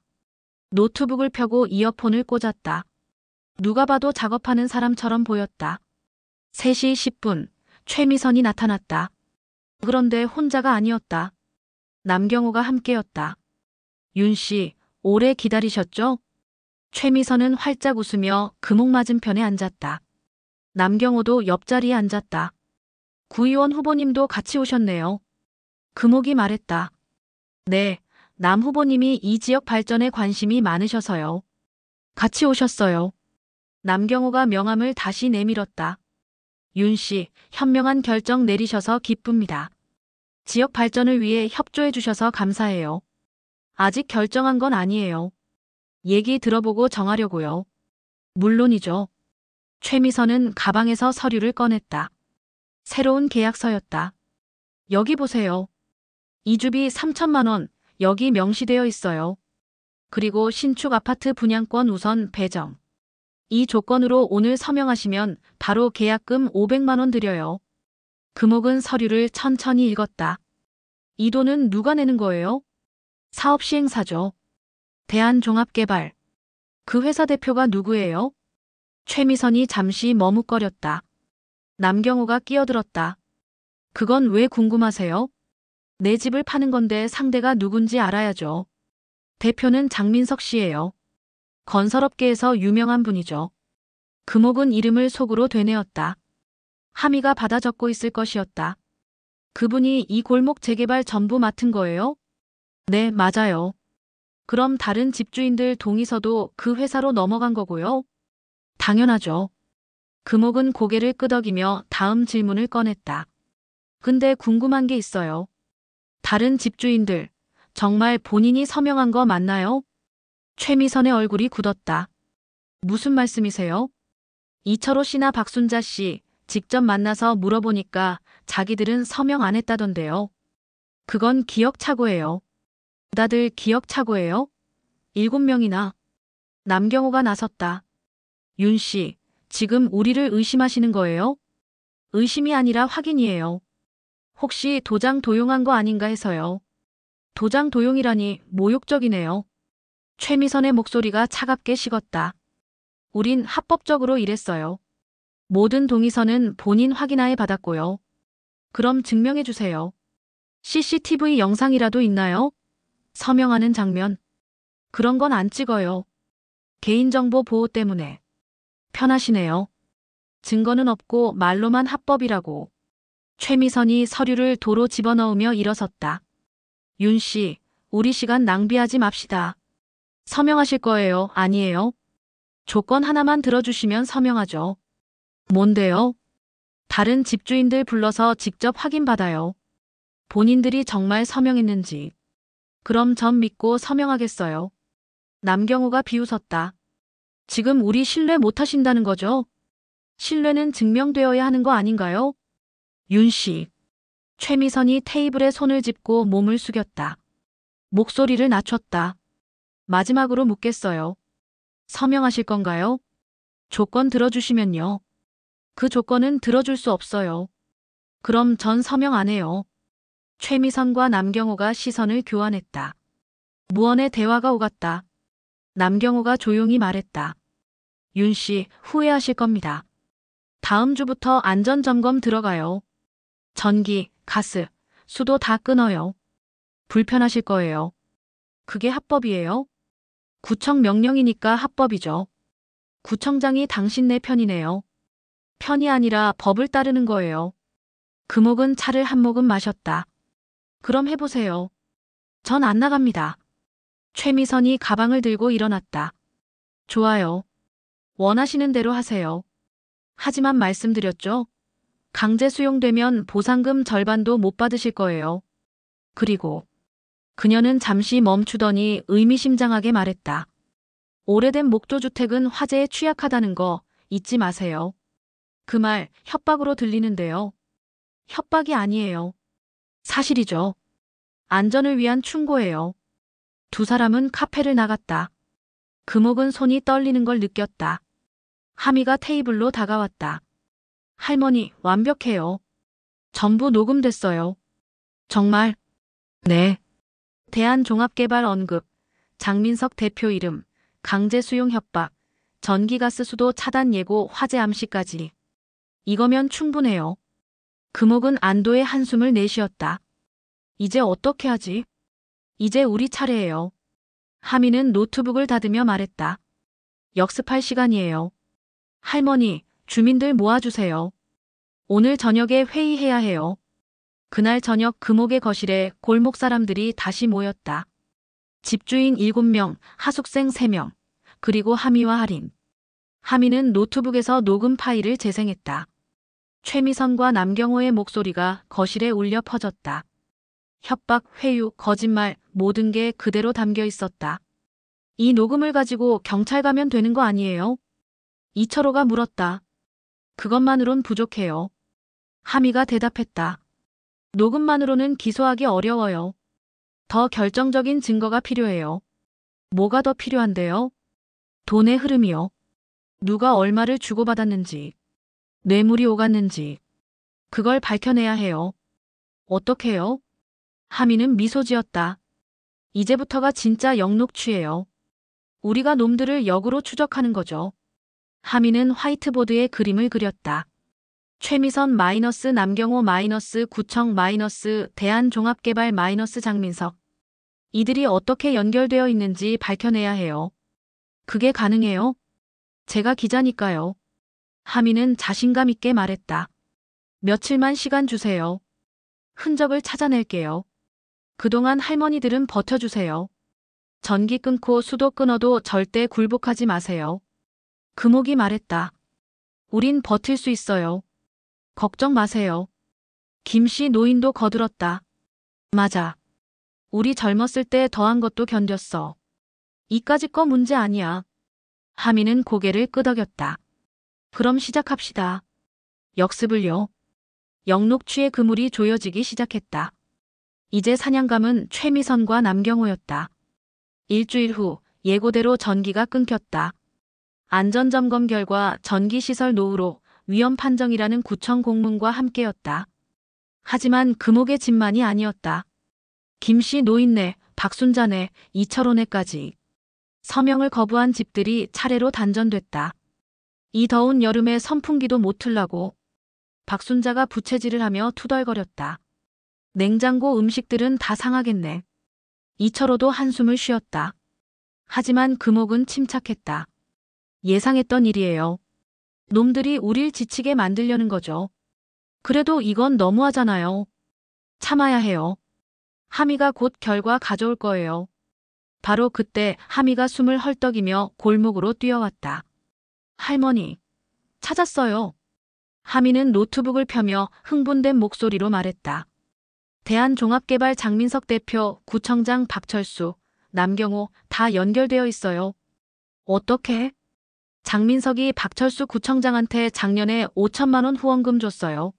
노트북을 펴고 이어폰을 꽂았다. 누가 봐도 작업하는 사람처럼 보였다. 3시 10분 최미선이 나타났다. 그런데 혼자가 아니었다. 남경호가 함께였다. 윤 씨, 오래 기다리셨죠? 최미선은 활짝 웃으며 금옥 맞은편에 앉았다. 남경호도 옆자리에 앉았다. 구의원 후보님도 같이 오셨네요. 금옥이 말했다. 네, 남 후보님이 이 지역 발전에 관심이 많으셔서요. 같이 오셨어요. 남경호가 명함을 다시 내밀었다. 윤 씨, 현명한 결정 내리셔서 기쁩니다. 지역 발전을 위해 협조해 주셔서 감사해요. 아직 결정한 건 아니에요. 얘기 들어보고 정하려고요. 물론이죠. 최미선은 가방에서 서류를 꺼냈다. 새로운 계약서였다. 여기 보세요. 이주비 3천만 원, 여기 명시되어 있어요. 그리고 신축 아파트 분양권 우선 배정. 이 조건으로 오늘 서명하시면 바로 계약금 500만 원 드려요. 금옥은 서류를 천천히 읽었다. 이 돈은 누가 내는 거예요? 사업시행사죠. 대한종합개발. 그 회사 대표가 누구예요? 최미선이 잠시 머뭇거렸다. 남경호가 끼어들었다. 그건 왜 궁금하세요? 내 집을 파는 건데 상대가 누군지 알아야죠. 대표는 장민석 씨예요. 건설업계에서 유명한 분이죠. 금옥은 이름을 속으로 되뇌었다. 하미가 받아 적고 있을 것이었다. 그분이 이 골목 재개발 전부 맡은 거예요? 네, 맞아요. 그럼 다른 집주인들 동의서도 그 회사로 넘어간 거고요? 당연하죠. 금옥은 고개를 끄덕이며 다음 질문을 꺼냈다. 근데 궁금한 게 있어요. 다른 집주인들, 정말 본인이 서명한 거 맞나요? 최미선의 얼굴이 굳었다. 무슨 말씀이세요? 이철호 씨나 박순자 씨 직접 만나서 물어보니까 자기들은 서명 안 했다던데요. 그건 기억착오예요. 다들 기억착오예요? 7명이나. 남경호가 나섰다. 윤 씨, 지금 우리를 의심하시는 거예요? 의심이 아니라 확인이에요. 혹시 도장 도용한 거 아닌가 해서요. 도장 도용이라니 모욕적이네요. 최미선의 목소리가 차갑게 식었다. 우린 합법적으로 일했어요. 모든 동의서는 본인 확인하에 받았고요. 그럼 증명해 주세요. CCTV 영상이라도 있나요? 서명하는 장면. 그런 건 안 찍어요. 개인정보 보호 때문에. 편하시네요. 증거는 없고 말로만 합법이라고. 최미선이 서류를 도로 집어넣으며 일어섰다. 윤 씨, 우리 시간 낭비하지 맙시다. 서명하실 거예요, 아니에요? 조건 하나만 들어주시면 서명하죠. 뭔데요? 다른 집주인들 불러서 직접 확인받아요. 본인들이 정말 서명했는지. 그럼 전 믿고 서명하겠어요. 남경호가 비웃었다. 지금 우리 신뢰 못하신다는 거죠? 신뢰는 증명되어야 하는 거 아닌가요? 윤 씨. 최미선이 테이블에 손을 짚고 몸을 숙였다. 목소리를 낮췄다. 마지막으로 묻겠어요. 서명하실 건가요? 조건 들어주시면요. 그 조건은 들어줄 수 없어요. 그럼 전 서명 안 해요. 최미선과 남경호가 시선을 교환했다. 무언의 대화가 오갔다. 남경호가 조용히 말했다. 윤 씨, 후회하실 겁니다. 다음 주부터 안전점검 들어가요. 전기, 가스, 수도 다 끊어요. 불편하실 거예요. 그게 합법이에요? 구청 명령이니까 합법이죠. 구청장이 당신네 편이네요. 편이 아니라 법을 따르는 거예요. 금옥은 차를 한 모금 마셨다. 그럼 해보세요. 전 안 나갑니다. 최미선이 가방을 들고 일어났다. 좋아요. 원하시는 대로 하세요. 하지만 말씀드렸죠? 강제 수용되면 보상금 절반도 못 받으실 거예요. 그리고 그녀는 잠시 멈추더니 의미심장하게 말했다. 오래된 목조주택은 화재에 취약하다는 거 잊지 마세요. 그 말 협박으로 들리는데요. 협박이 아니에요. 사실이죠. 안전을 위한 충고예요. 두 사람은 카페를 나갔다. 금옥은 손이 떨리는 걸 느꼈다. 하미가 테이블로 다가왔다. 할머니, 완벽해요. 전부 녹음됐어요. 정말? 네. 대한종합개발 언급, 장민석 대표 이름, 강제 수용 협박, 전기가스 수도 차단 예고 화재 암시까지. 이거면 충분해요. 금옥은 안도의 한숨을 내쉬었다. 이제 어떻게 하지? 이제 우리 차례예요. 하미는 노트북을 닫으며 말했다. 역습할 시간이에요. 할머니, 주민들 모아주세요. 오늘 저녁에 회의해야 해요. 그날 저녁 금옥의 거실에 골목 사람들이 다시 모였다. 집주인 7명, 하숙생 3명, 그리고 하미와 할인. 하미는 노트북에서 녹음 파일을 재생했다. 최미선과 남경호의 목소리가 거실에 울려 퍼졌다. 협박, 회유, 거짓말, 모든 게 그대로 담겨 있었다. 이 녹음을 가지고 경찰 가면 되는 거 아니에요? 이철호가 물었다. 그것만으론 부족해요. 하미가 대답했다. 녹음만으로는 기소하기 어려워요. 더 결정적인 증거가 필요해요. 뭐가 더 필요한데요? 돈의 흐름이요. 누가 얼마를 주고받았는지, 뇌물이 오갔는지, 그걸 밝혀내야 해요. 어떻게요? 하미는 미소 지었다. 이제부터가 진짜 영록취예요. 우리가 놈들을 역으로 추적하는 거죠. 하미는 화이트보드에 그림을 그렸다. 최미선 마이너스 남경호 마이너스 구청 마이너스 대한종합개발 마이너스 장민석. 이들이 어떻게 연결되어 있는지 밝혀내야 해요. 그게 가능해요? 제가 기자니까요. 하미는 자신감 있게 말했다. 며칠만 시간 주세요. 흔적을 찾아낼게요. 그동안 할머니들은 버텨주세요. 전기 끊고 수도 끊어도 절대 굴복하지 마세요. 금옥이 말했다. 우린 버틸 수 있어요. 걱정 마세요. 김씨 노인도 거들었다. 맞아. 우리 젊었을 때 더한 것도 견뎠어. 이까짓 거 문제 아니야. 하미는 고개를 끄덕였다. 그럼 시작합시다. 역습을요. 영록취의 그물이 조여지기 시작했다. 이제 사냥감은 최미선과 남경호였다. 일주일 후 예고대로 전기가 끊겼다. 안전점검 결과 전기시설 노후로 위험 판정이라는 구청 공문과 함께였다. 하지만 금옥의 집만이 아니었다. 김씨 노인네, 박순자네, 이철호네까지 서명을 거부한 집들이 차례로 단전됐다. 이 더운 여름에 선풍기도 못 틀라고 박순자가 부채질을 하며 투덜거렸다. 냉장고 음식들은 다 상하겠네. 이철호도 한숨을 쉬었다. 하지만 금옥은 침착했다. 예상했던 일이에요. 놈들이 우릴 지치게 만들려는 거죠. 그래도 이건 너무하잖아요. 참아야 해요. 하미가 곧 결과 가져올 거예요. 바로 그때 하미가 숨을 헐떡이며 골목으로 뛰어왔다. 할머니, 찾았어요. 하미는 노트북을 펴며 흥분된 목소리로 말했다. 대한종합개발 장민석 대표, 구청장 박철수, 남경호 다 연결되어 있어요. 어떻게? 장민석이 박철수 구청장한테 작년에 5천만 원 후원금 줬어요.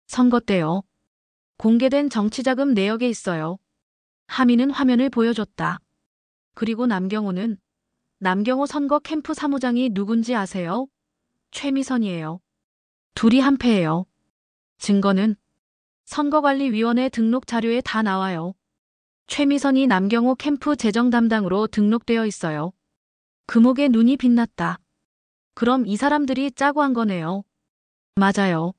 선거 때요. 공개된 정치자금 내역에 있어요. 하미는 화면을 보여줬다. 그리고 남경호는? 남경호 선거 캠프 사무장이 누군지 아세요? 최미선이에요. 둘이 한패예요. 증거는? 선거관리위원회 등록 자료에 다 나와요. 최미선이 남경호 캠프 재정 담당으로 등록되어 있어요. 금옥의 눈이 빛났다. 그럼 이 사람들이 짜고 한 거네요. 맞아요.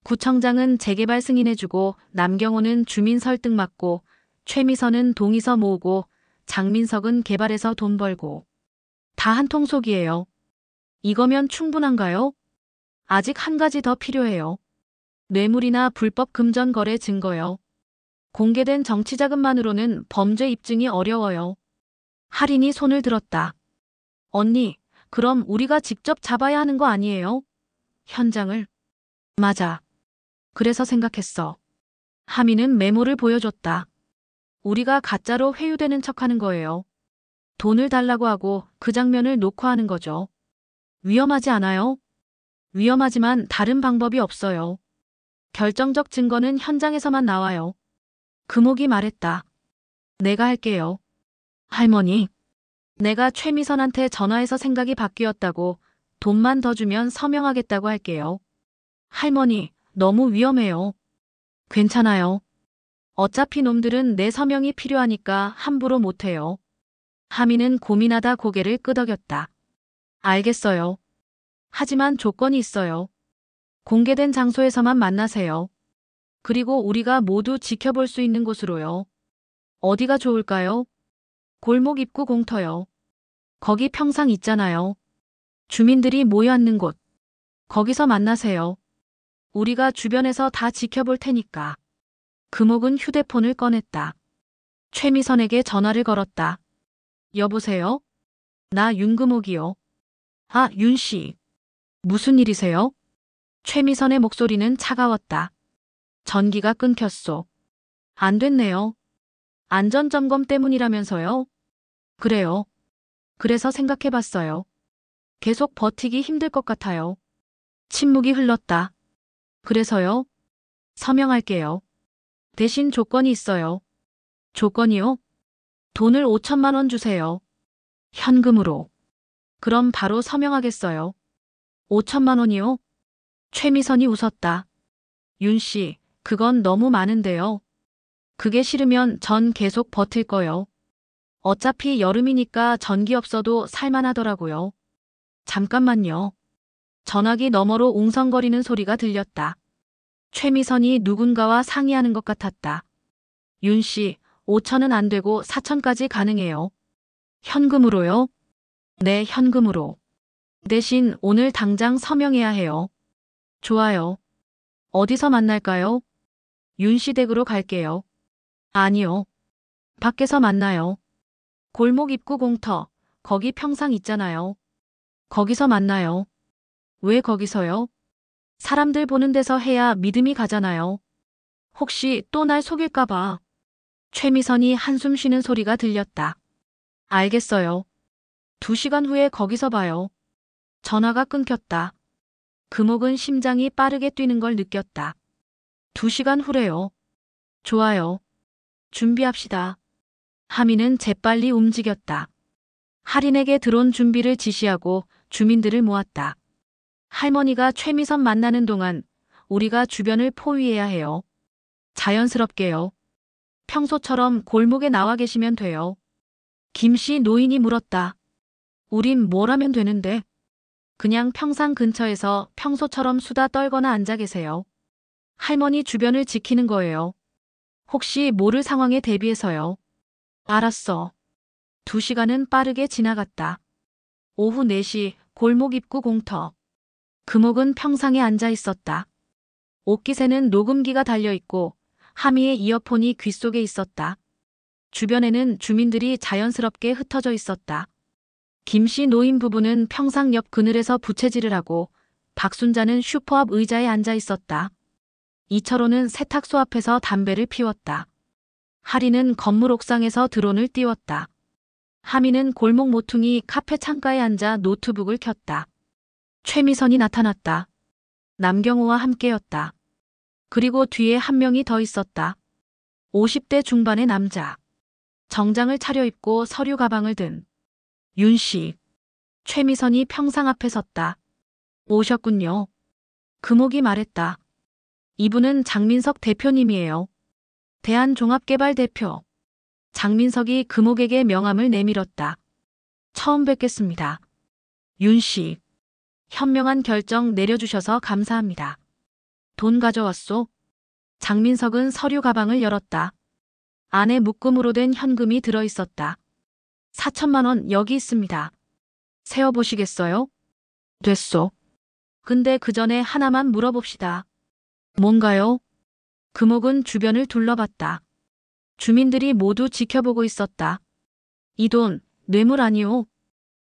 구청장은 재개발 승인해주고 남경호는 주민 설득 맡고 최미선은 동의서 모으고 장민석은 개발해서 돈 벌고 다 한 통속이에요. 이거면 충분한가요? 아직 한 가지 더 필요해요. 뇌물이나 불법 금전 거래 증거요. 공개된 정치자금만으로는 범죄 입증이 어려워요. 할인이 손을 들었다. 언니, 그럼 우리가 직접 잡아야 하는 거 아니에요? 현장을. 맞아. 그래서 생각했어. 하미는 메모를 보여줬다. 우리가 가짜로 회유되는 척하는 거예요. 돈을 달라고 하고 그 장면을 녹화하는 거죠. 위험하지 않아요? 위험하지만 다른 방법이 없어요. 결정적 증거는 현장에서만 나와요. 금옥이 말했다. 내가 할게요. 할머니, 내가 최미선한테 전화해서 생각이 바뀌었다고 돈만 더 주면 서명하겠다고 할게요. 할머니, 너무 위험해요. 괜찮아요. 어차피 놈들은 내 서명이 필요하니까 함부로 못해요. 하미는 고민하다 고개를 끄덕였다. 알겠어요. 하지만 조건이 있어요. 공개된 장소에서만 만나세요. 그리고 우리가 모두 지켜볼 수 있는 곳으로요. 어디가 좋을까요? 골목 입구 공터요. 거기 평상 있잖아요. 주민들이 모여 앉는 곳. 거기서 만나세요. 우리가 주변에서 다 지켜볼 테니까. 금옥은 휴대폰을 꺼냈다. 최미선에게 전화를 걸었다. 여보세요? 나 윤금옥이요. 아, 윤씨. 무슨 일이세요? 최미선의 목소리는 차가웠다. 전기가 끊겼소. 안 됐네요. 안전점검 때문이라면서요? 그래요. 그래서 생각해봤어요. 계속 버티기 힘들 것 같아요. 침묵이 흘렀다. 그래서요? 서명할게요. 대신 조건이 있어요. 조건이요? 돈을 5천만 원 주세요. 현금으로. 그럼 바로 서명하겠어요. 5천만 원이요? 최미선이 웃었다. 윤 씨, 그건 너무 많은데요. 그게 싫으면 전 계속 버틸 거요. 어차피 여름이니까 전기 없어도 살만하더라고요. 잠깐만요. 전화기 너머로 웅성거리는 소리가 들렸다. 최미선이 누군가와 상의하는 것 같았다. 윤 씨, 5천은 안 되고 4천까지 가능해요. 현금으로요? 네, 현금으로. 대신 오늘 당장 서명해야 해요. 좋아요. 어디서 만날까요? 윤 씨 댁으로 갈게요. 아니요. 밖에서 만나요. 골목 입구 공터, 거기 평상 있잖아요. 거기서 만나요. 왜 거기서요? 사람들 보는 데서 해야 믿음이 가잖아요. 혹시 또 날 속일까봐. 최미선이 한숨 쉬는 소리가 들렸다. 알겠어요. 2시간 후에 거기서 봐요. 전화가 끊겼다. 금옥은 심장이 빠르게 뛰는 걸 느꼈다. 2시간 후래요. 좋아요. 준비합시다. 하미는 재빨리 움직였다. 할인에게 드론 준비를 지시하고 주민들을 모았다. 할머니가 최미선 만나는 동안 우리가 주변을 포위해야 해요. 자연스럽게요. 평소처럼 골목에 나와 계시면 돼요. 김씨 노인이 물었다. 우린 뭘 하면 되는데? 그냥 평상 근처에서 평소처럼 수다 떨거나 앉아 계세요. 할머니 주변을 지키는 거예요. 혹시 모를 상황에 대비해서요. 알았어. 2시간은 빠르게 지나갔다. 오후 4시 골목 입구 공터. 금옥은 평상에 앉아 있었다. 옷깃에는 녹음기가 달려있고 하미의 이어폰이 귀 속에 있었다. 주변에는 주민들이 자연스럽게 흩어져 있었다. 김씨 노인 부부는 평상 옆 그늘에서 부채질을 하고 박순자는 슈퍼 앞 의자에 앉아 있었다. 이철호는 세탁소 앞에서 담배를 피웠다. 하리는 건물 옥상에서 드론을 띄웠다. 하미는 골목 모퉁이 카페 창가에 앉아 노트북을 켰다. 최미선이 나타났다. 남경호와 함께였다. 그리고 뒤에 한 명이 더 있었다. 50대 중반의 남자. 정장을 차려입고 서류 가방을 든 윤씨. 최미선이 평상 앞에 섰다. 오셨군요. 금옥이 말했다. 이분은 장민석 대표님이에요. 대한종합개발 대표. 장민석이 금옥에게 명함을 내밀었다. 처음 뵙겠습니다. 윤씨. 현명한 결정 내려주셔서 감사합니다. 돈 가져왔소? 장민석은 서류 가방을 열었다. 안에 묶음으로 된 현금이 들어있었다. 4천만 원 여기 있습니다. 세어보시겠어요? 됐소. 근데 그 전에 하나만 물어봅시다. 뭔가요? 금옥은 주변을 둘러봤다. 주민들이 모두 지켜보고 있었다. 이 돈, 뇌물 아니오?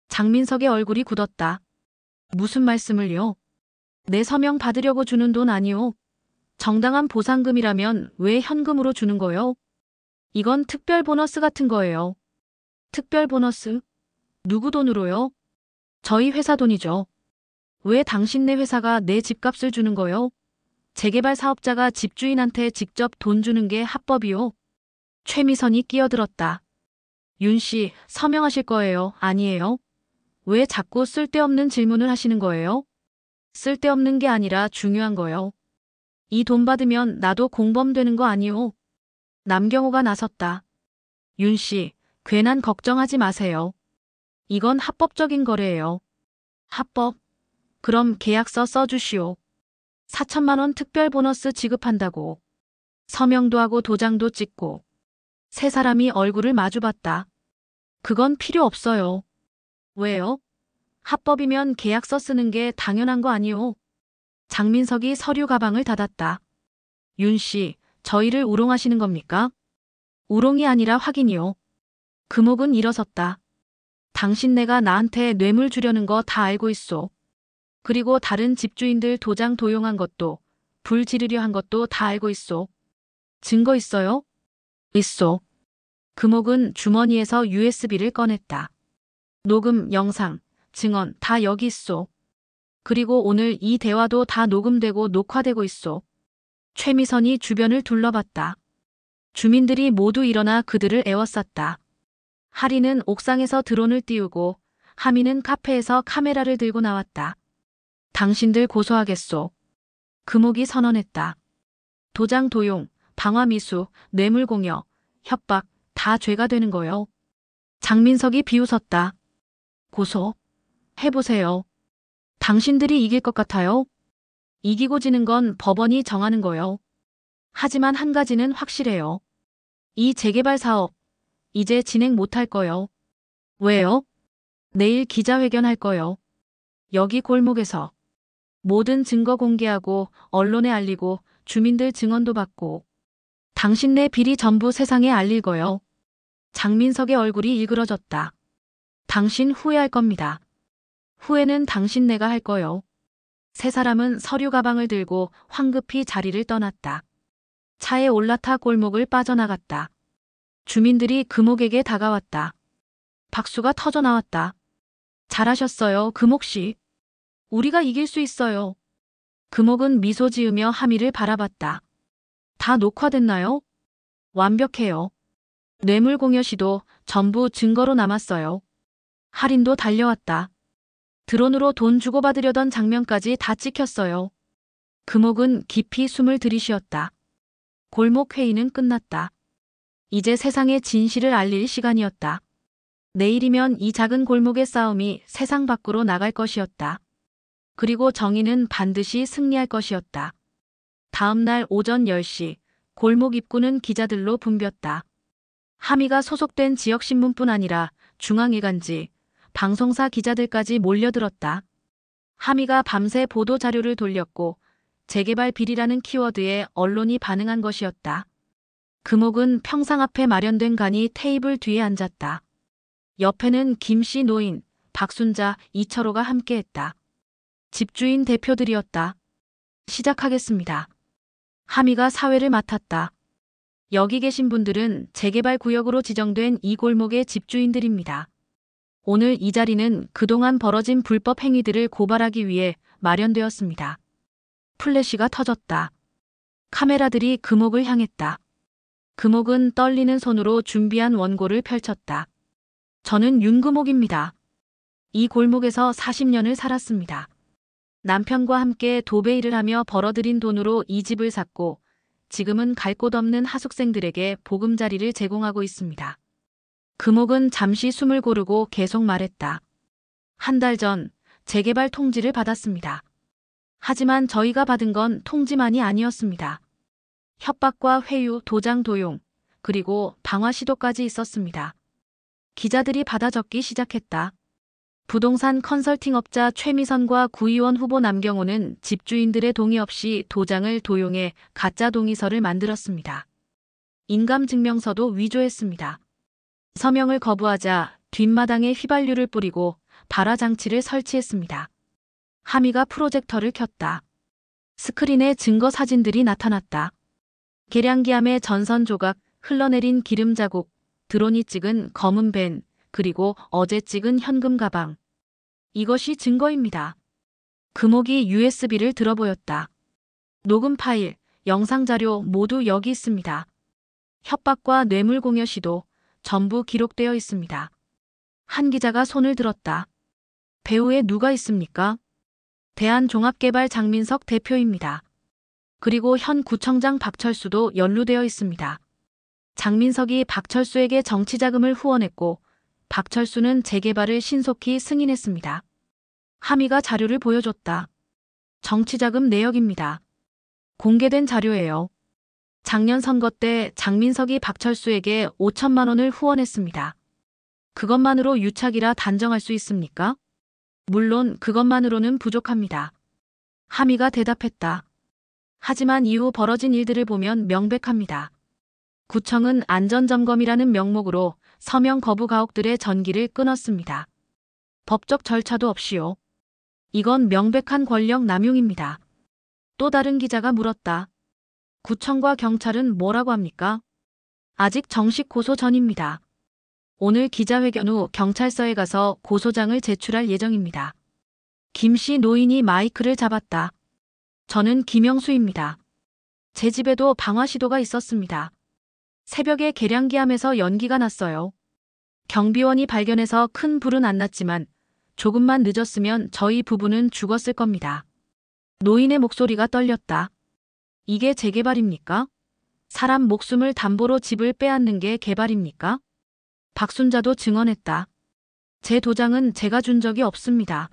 장민석의 얼굴이 굳었다. 무슨 말씀을요? 내 서명 받으려고 주는 돈 아니오? 정당한 보상금이라면 왜 현금으로 주는 거요? 이건 특별 보너스 같은 거예요. 특별 보너스? 누구 돈으로요? 저희 회사 돈이죠. 왜 당신네 회사가 내 집값을 주는 거요? 재개발 사업자가 집주인한테 직접 돈 주는 게 합법이요? 최미선이 끼어들었다. 윤씨, 서명하실 거예요? 아니에요? 왜 자꾸 쓸데없는 질문을 하시는 거예요? 쓸데없는 게 아니라 중요한 거요. 이 돈 받으면 나도 공범되는 거 아니오? 남경호가 나섰다. 윤씨, 괜한 걱정하지 마세요. 이건 합법적인 거래예요. 합법? 그럼 계약서 써주시오. 4천만 원 특별 보너스 지급한다고. 서명도 하고 도장도 찍고. 세 사람이 얼굴을 마주봤다. 그건 필요 없어요. 왜요? 합법이면 계약서 쓰는 게 당연한 거 아니오? 장민석이 서류 가방을 닫았다. 윤씨, 저희를 우롱하시는 겁니까? 우롱이 아니라 확인이요. 금옥은 일어섰다. 당신네가 나한테 뇌물 주려는 거 다 알고 있소. 그리고 다른 집주인들 도장 도용한 것도, 불 지르려 한 것도 다 알고 있소. 증거 있어요? 있소. 금옥은 주머니에서 USB를 꺼냈다. 녹음, 영상, 증언 다 여기 있소. 그리고 오늘 이 대화도 다 녹음되고 녹화되고 있소. 최미선이 주변을 둘러봤다. 주민들이 모두 일어나 그들을 에워쌌다. 하리는 옥상에서 드론을 띄우고 하미는 카페에서 카메라를 들고 나왔다. 당신들 고소하겠소. 금옥이 선언했다. 도장 도용, 방화미수, 뇌물공여, 협박 다 죄가 되는 거요. 장민석이 비웃었다. 고소? 해보세요. 당신들이 이길 것 같아요? 이기고 지는 건 법원이 정하는 거요. 하지만 한 가지는 확실해요. 이 재개발 사업 이제 진행 못할 거요. 왜요? 내일 기자회견 할 거요. 여기 골목에서 모든 증거 공개하고 언론에 알리고 주민들 증언도 받고 당신네 비리 전부 세상에 알릴 거요. 장민석의 얼굴이 일그러졌다. 당신 후회할 겁니다. 후회는 당신네가 할 거요. 세 사람은 서류 가방을 들고 황급히 자리를 떠났다. 차에 올라타 골목을 빠져나갔다. 주민들이 금옥에게 다가왔다. 박수가 터져 나왔다. 잘하셨어요, 금옥씨. 우리가 이길 수 있어요. 금옥은 미소 지으며 하미를 바라봤다. 다 녹화됐나요? 완벽해요. 뇌물공여 시도 전부 증거로 남았어요. 할인도 달려왔다. 드론으로 돈 주고받으려던 장면까지 다 찍혔어요. 금옥은 깊이 숨을 들이쉬었다. 골목 회의는 끝났다. 이제 세상에 진실을 알릴 시간이었다. 내일이면 이 작은 골목의 싸움이 세상 밖으로 나갈 것이었다. 그리고 정의는 반드시 승리할 것이었다. 다음 날 오전 10시 골목 입구는 기자들로 붐볐다. 하미가 소속된 지역신문뿐 아니라 중앙일간지, 방송사 기자들까지 몰려들었다. 하미가 밤새 보도자료를 돌렸고 재개발 비리라는 키워드에 언론이 반응한 것이었다. 금옥은 평상 앞에 마련된 간이 테이블 뒤에 앉았다. 옆에는 김씨 노인, 박순자, 이철호가 함께했다. 집주인 대표들이었다. 시작하겠습니다. 하미가 사회를 맡았다. 여기 계신 분들은 재개발 구역으로 지정된 이 골목의 집주인들입니다. 오늘 이 자리는 그동안 벌어진 불법 행위들을 고발하기 위해 마련되었습니다. 플래시가 터졌다. 카메라들이 금옥을 향했다. 금옥은 떨리는 손으로 준비한 원고를 펼쳤다. 저는 윤금옥입니다. 이 골목에서 40년을 살았습니다. 남편과 함께 도배일을 하며 벌어들인 돈으로 이 집을 샀고 지금은 갈 곳 없는 하숙생들에게 보금자리를 제공하고 있습니다. 금옥은 잠시 숨을 고르고 계속 말했다. 한 달 전 재개발 통지를 받았습니다. 하지만 저희가 받은 건 통지만이 아니었습니다. 협박과 회유, 도장 도용, 그리고 방화 시도까지 있었습니다. 기자들이 받아 적기 시작했다. 부동산 컨설팅업자 최미선과 구의원 후보 남경호는 집주인들의 동의 없이 도장을 도용해 가짜 동의서를 만들었습니다. 인감증명서도 위조했습니다. 서명을 거부하자 뒷마당에 휘발유를 뿌리고 발화장치를 설치했습니다. 하미가 프로젝터를 켰다. 스크린에 증거 사진들이 나타났다. 계량기암의 전선 조각, 흘러내린 기름 자국, 드론이 찍은 검은 밴, 그리고 어제 찍은 현금 가방. 이것이 증거입니다. 금옥이 USB를 들어보였다. 녹음 파일, 영상 자료 모두 여기 있습니다. 협박과 뇌물 공여 시도 전부 기록되어 있습니다. 한 기자가 손을 들었다. 배후에 누가 있습니까? 대한종합개발 장민석 대표입니다. 그리고 현 구청장 박철수도 연루되어 있습니다. 장민석이 박철수에게 정치자금을 후원했고 박철수는 재개발을 신속히 승인했습니다. 하미가 자료를 보여줬다. 정치자금 내역입니다. 공개된 자료예요. 작년 선거 때 장민석이 박철수에게 5천만 원을 후원했습니다. 그것만으로 유착이라 단정할 수 있습니까? 물론 그것만으로는 부족합니다. 하미가 대답했다. 하지만 이후 벌어진 일들을 보면 명백합니다. 구청은 안전점검이라는 명목으로 서명 거부 가옥들의 전기를 끊었습니다. 법적 절차도 없이요. 이건 명백한 권력 남용입니다. 또 다른 기자가 물었다. 구청과 경찰은 뭐라고 합니까? 아직 정식 고소 전입니다. 오늘 기자회견 후 경찰서에 가서 고소장을 제출할 예정입니다. 김 씨 노인이 마이크를 잡았다. 저는 김영수입니다. 제 집에도 방화 시도가 있었습니다. 새벽에 계량기함에서 연기가 났어요. 경비원이 발견해서 큰 불은 안 났지만 조금만 늦었으면 저희 부부는 죽었을 겁니다. 노인의 목소리가 떨렸다. 이게 재개발입니까? 사람 목숨을 담보로 집을 빼앗는 게 개발입니까? 박순자도 증언했다. 제 도장은 제가 준 적이 없습니다.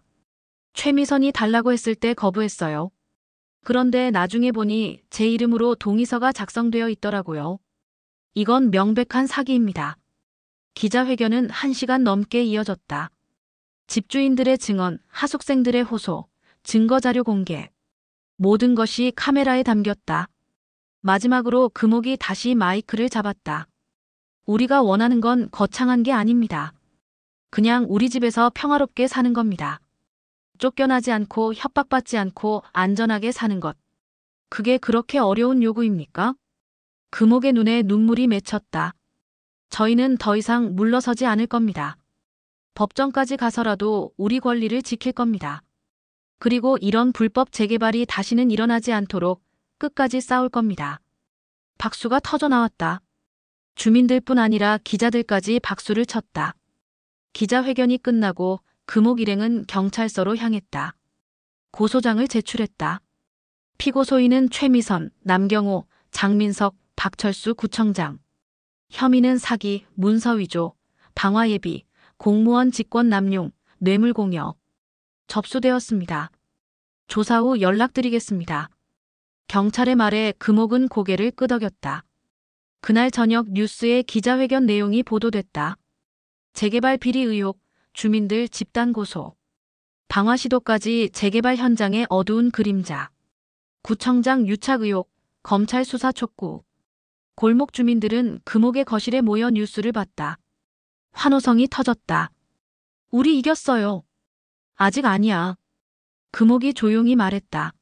최미선이 달라고 했을 때 거부했어요. 그런데 나중에 보니 제 이름으로 동의서가 작성되어 있더라고요. 이건 명백한 사기입니다. 기자회견은 1시간 넘게 이어졌다. 집주인들의 증언, 하숙생들의 호소, 증거자료 공개. 모든 것이 카메라에 담겼다. 마지막으로 금옥이 다시 마이크를 잡았다. 우리가 원하는 건 거창한 게 아닙니다. 그냥 우리 집에서 평화롭게 사는 겁니다. 쫓겨나지 않고 협박받지 않고 안전하게 사는 것. 그게 그렇게 어려운 요구입니까? 금옥의 눈에 눈물이 맺혔다. 저희는 더 이상 물러서지 않을 겁니다. 법정까지 가서라도 우리 권리를 지킬 겁니다. 그리고 이런 불법 재개발이 다시는 일어나지 않도록 끝까지 싸울 겁니다. 박수가 터져 나왔다. 주민들뿐 아니라 기자들까지 박수를 쳤다. 기자회견이 끝나고 금옥 일행은 경찰서로 향했다. 고소장을 제출했다. 피고소인은 최미선, 남경호, 장민석, 박철수 구청장. 혐의는 사기, 문서위조, 방화예비, 공무원 직권 남용, 뇌물공여. 접수되었습니다. 조사 후 연락드리겠습니다. 경찰의 말에 금옥은 고개를 끄덕였다. 그날 저녁 뉴스에 기자회견 내용이 보도됐다. 재개발 비리 의혹, 주민들 집단 고소. 방화 시도까지 재개발 현장의 어두운 그림자. 구청장 유착 의혹, 검찰 수사 촉구. 골목 주민들은 금옥의 거실에 모여 뉴스를 봤다. 환호성이 터졌다. 우리 이겼어요. 아직 아니야. 금옥이 조용히 말했다.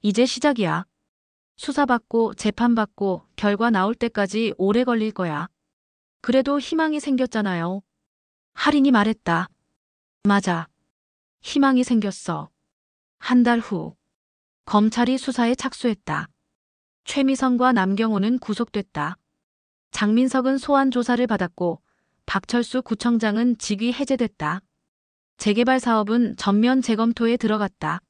이제 시작이야. 수사받고 재판받고 결과 나올 때까지 오래 걸릴 거야. 그래도 희망이 생겼잖아요. 할인이 말했다. 맞아. 희망이 생겼어. 한 달 후. 검찰이 수사에 착수했다. 최미선과 남경호는 구속됐다. 장민석은 소환 조사를 받았고 박철수 구청장은 직위 해제됐다. 재개발 사업은 전면 재검토에 들어갔다.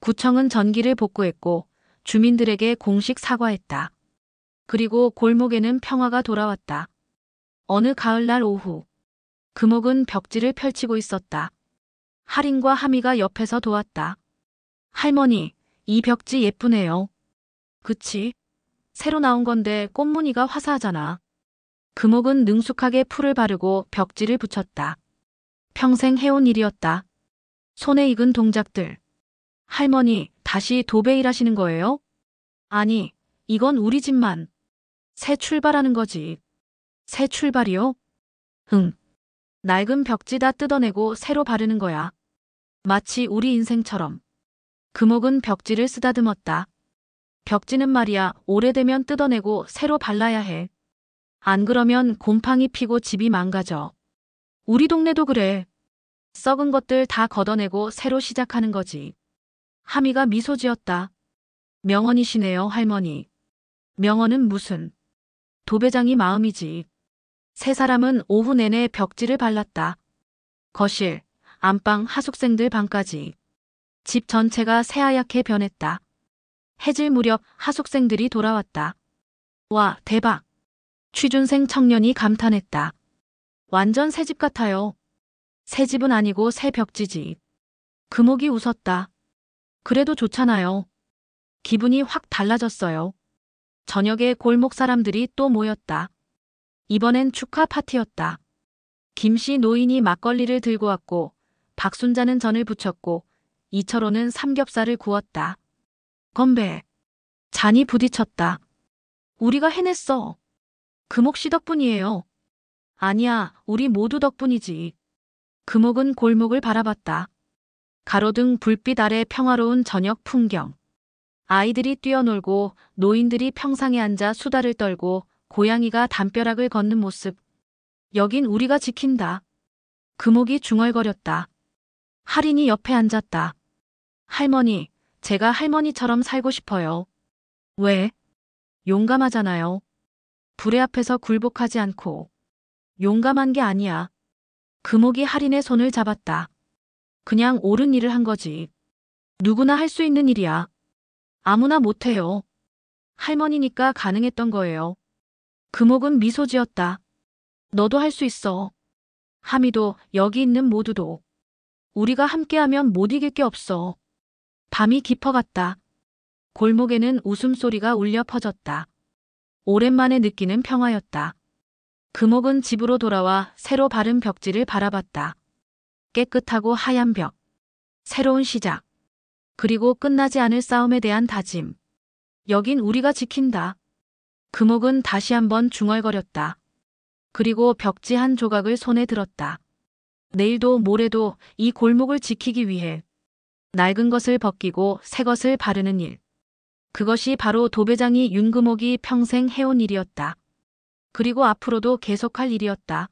구청은 전기를 복구했고 주민들에게 공식 사과했다. 그리고 골목에는 평화가 돌아왔다. 어느 가을날 오후. 금옥은 벽지를 펼치고 있었다. 할인과 하미가 옆에서 도왔다. 할머니, 이 벽지 예쁘네요. 그치? 새로 나온 건데 꽃무늬가 화사하잖아. 금옥은 능숙하게 풀을 바르고 벽지를 붙였다. 평생 해온 일이었다. 손에 익은 동작들. 할머니, 다시 도배 일하시는 거예요? 아니, 이건 우리 집만. 새 출발하는 거지. 새 출발이요? 응. 낡은 벽지 다 뜯어내고 새로 바르는 거야. 마치 우리 인생처럼. 금옥은 벽지를 쓰다듬었다. 벽지는 말이야, 오래되면 뜯어내고 새로 발라야 해. 안 그러면 곰팡이 피고 집이 망가져. 우리 동네도 그래. 썩은 것들 다 걷어내고 새로 시작하는 거지. 하미가 미소 지었다. 명언이시네요, 할머니. 명언은 무슨. 도배장이 마음이지. 세 사람은 오후 내내 벽지를 발랐다. 거실, 안방, 하숙생들 방까지. 집 전체가 새하얗게 변했다. 해질 무렵 하숙생들이 돌아왔다. 와, 대박. 취준생 청년이 감탄했다. 완전 새 집 같아요. 새 집은 아니고 새 벽지지. 금옥이 웃었다. 그래도 좋잖아요. 기분이 확 달라졌어요. 저녁에 골목 사람들이 또 모였다. 이번엔 축하 파티였다. 김씨 노인이 막걸리를 들고 왔고 박순자는 전을 부쳤고 이철호는 삼겹살을 구웠다. 건배. 잔이 부딪혔다. 우리가 해냈어. 금옥씨 덕분이에요. 아니야, 우리 모두 덕분이지. 금옥은 골목을 바라봤다. 가로등 불빛 아래 평화로운 저녁 풍경. 아이들이 뛰어놀고 노인들이 평상에 앉아 수다를 떨고 고양이가 담벼락을 걷는 모습. 여긴 우리가 지킨다. 금옥이 중얼거렸다. 할인이 옆에 앉았다. 할머니, 제가 할머니처럼 살고 싶어요. 왜? 용감하잖아요. 불의 앞에서 굴복하지 않고. 용감한 게 아니야. 금옥이 할인의 손을 잡았다. 그냥 옳은 일을 한 거지. 누구나 할 수 있는 일이야. 아무나 못해요. 할머니니까 가능했던 거예요. 금옥은 미소 지었다. 너도 할 수 있어. 하미도 여기 있는 모두도. 우리가 함께하면 못 이길 게 없어. 밤이 깊어갔다. 골목에는 웃음소리가 울려 퍼졌다. 오랜만에 느끼는 평화였다. 금옥은 집으로 돌아와 새로 바른 벽지를 바라봤다. 깨끗하고 하얀 벽. 새로운 시작. 그리고 끝나지 않을 싸움에 대한 다짐. 여긴 우리가 지킨다. 금옥은 다시 한번 중얼거렸다. 그리고 벽지 한 조각을 손에 들었다. 내일도 모레도 이 골목을 지키기 위해 낡은 것을 벗기고 새 것을 바르는 일. 그것이 바로 도배장이 윤금옥이 평생 해온 일이었다. 그리고 앞으로도 계속할 일이었다.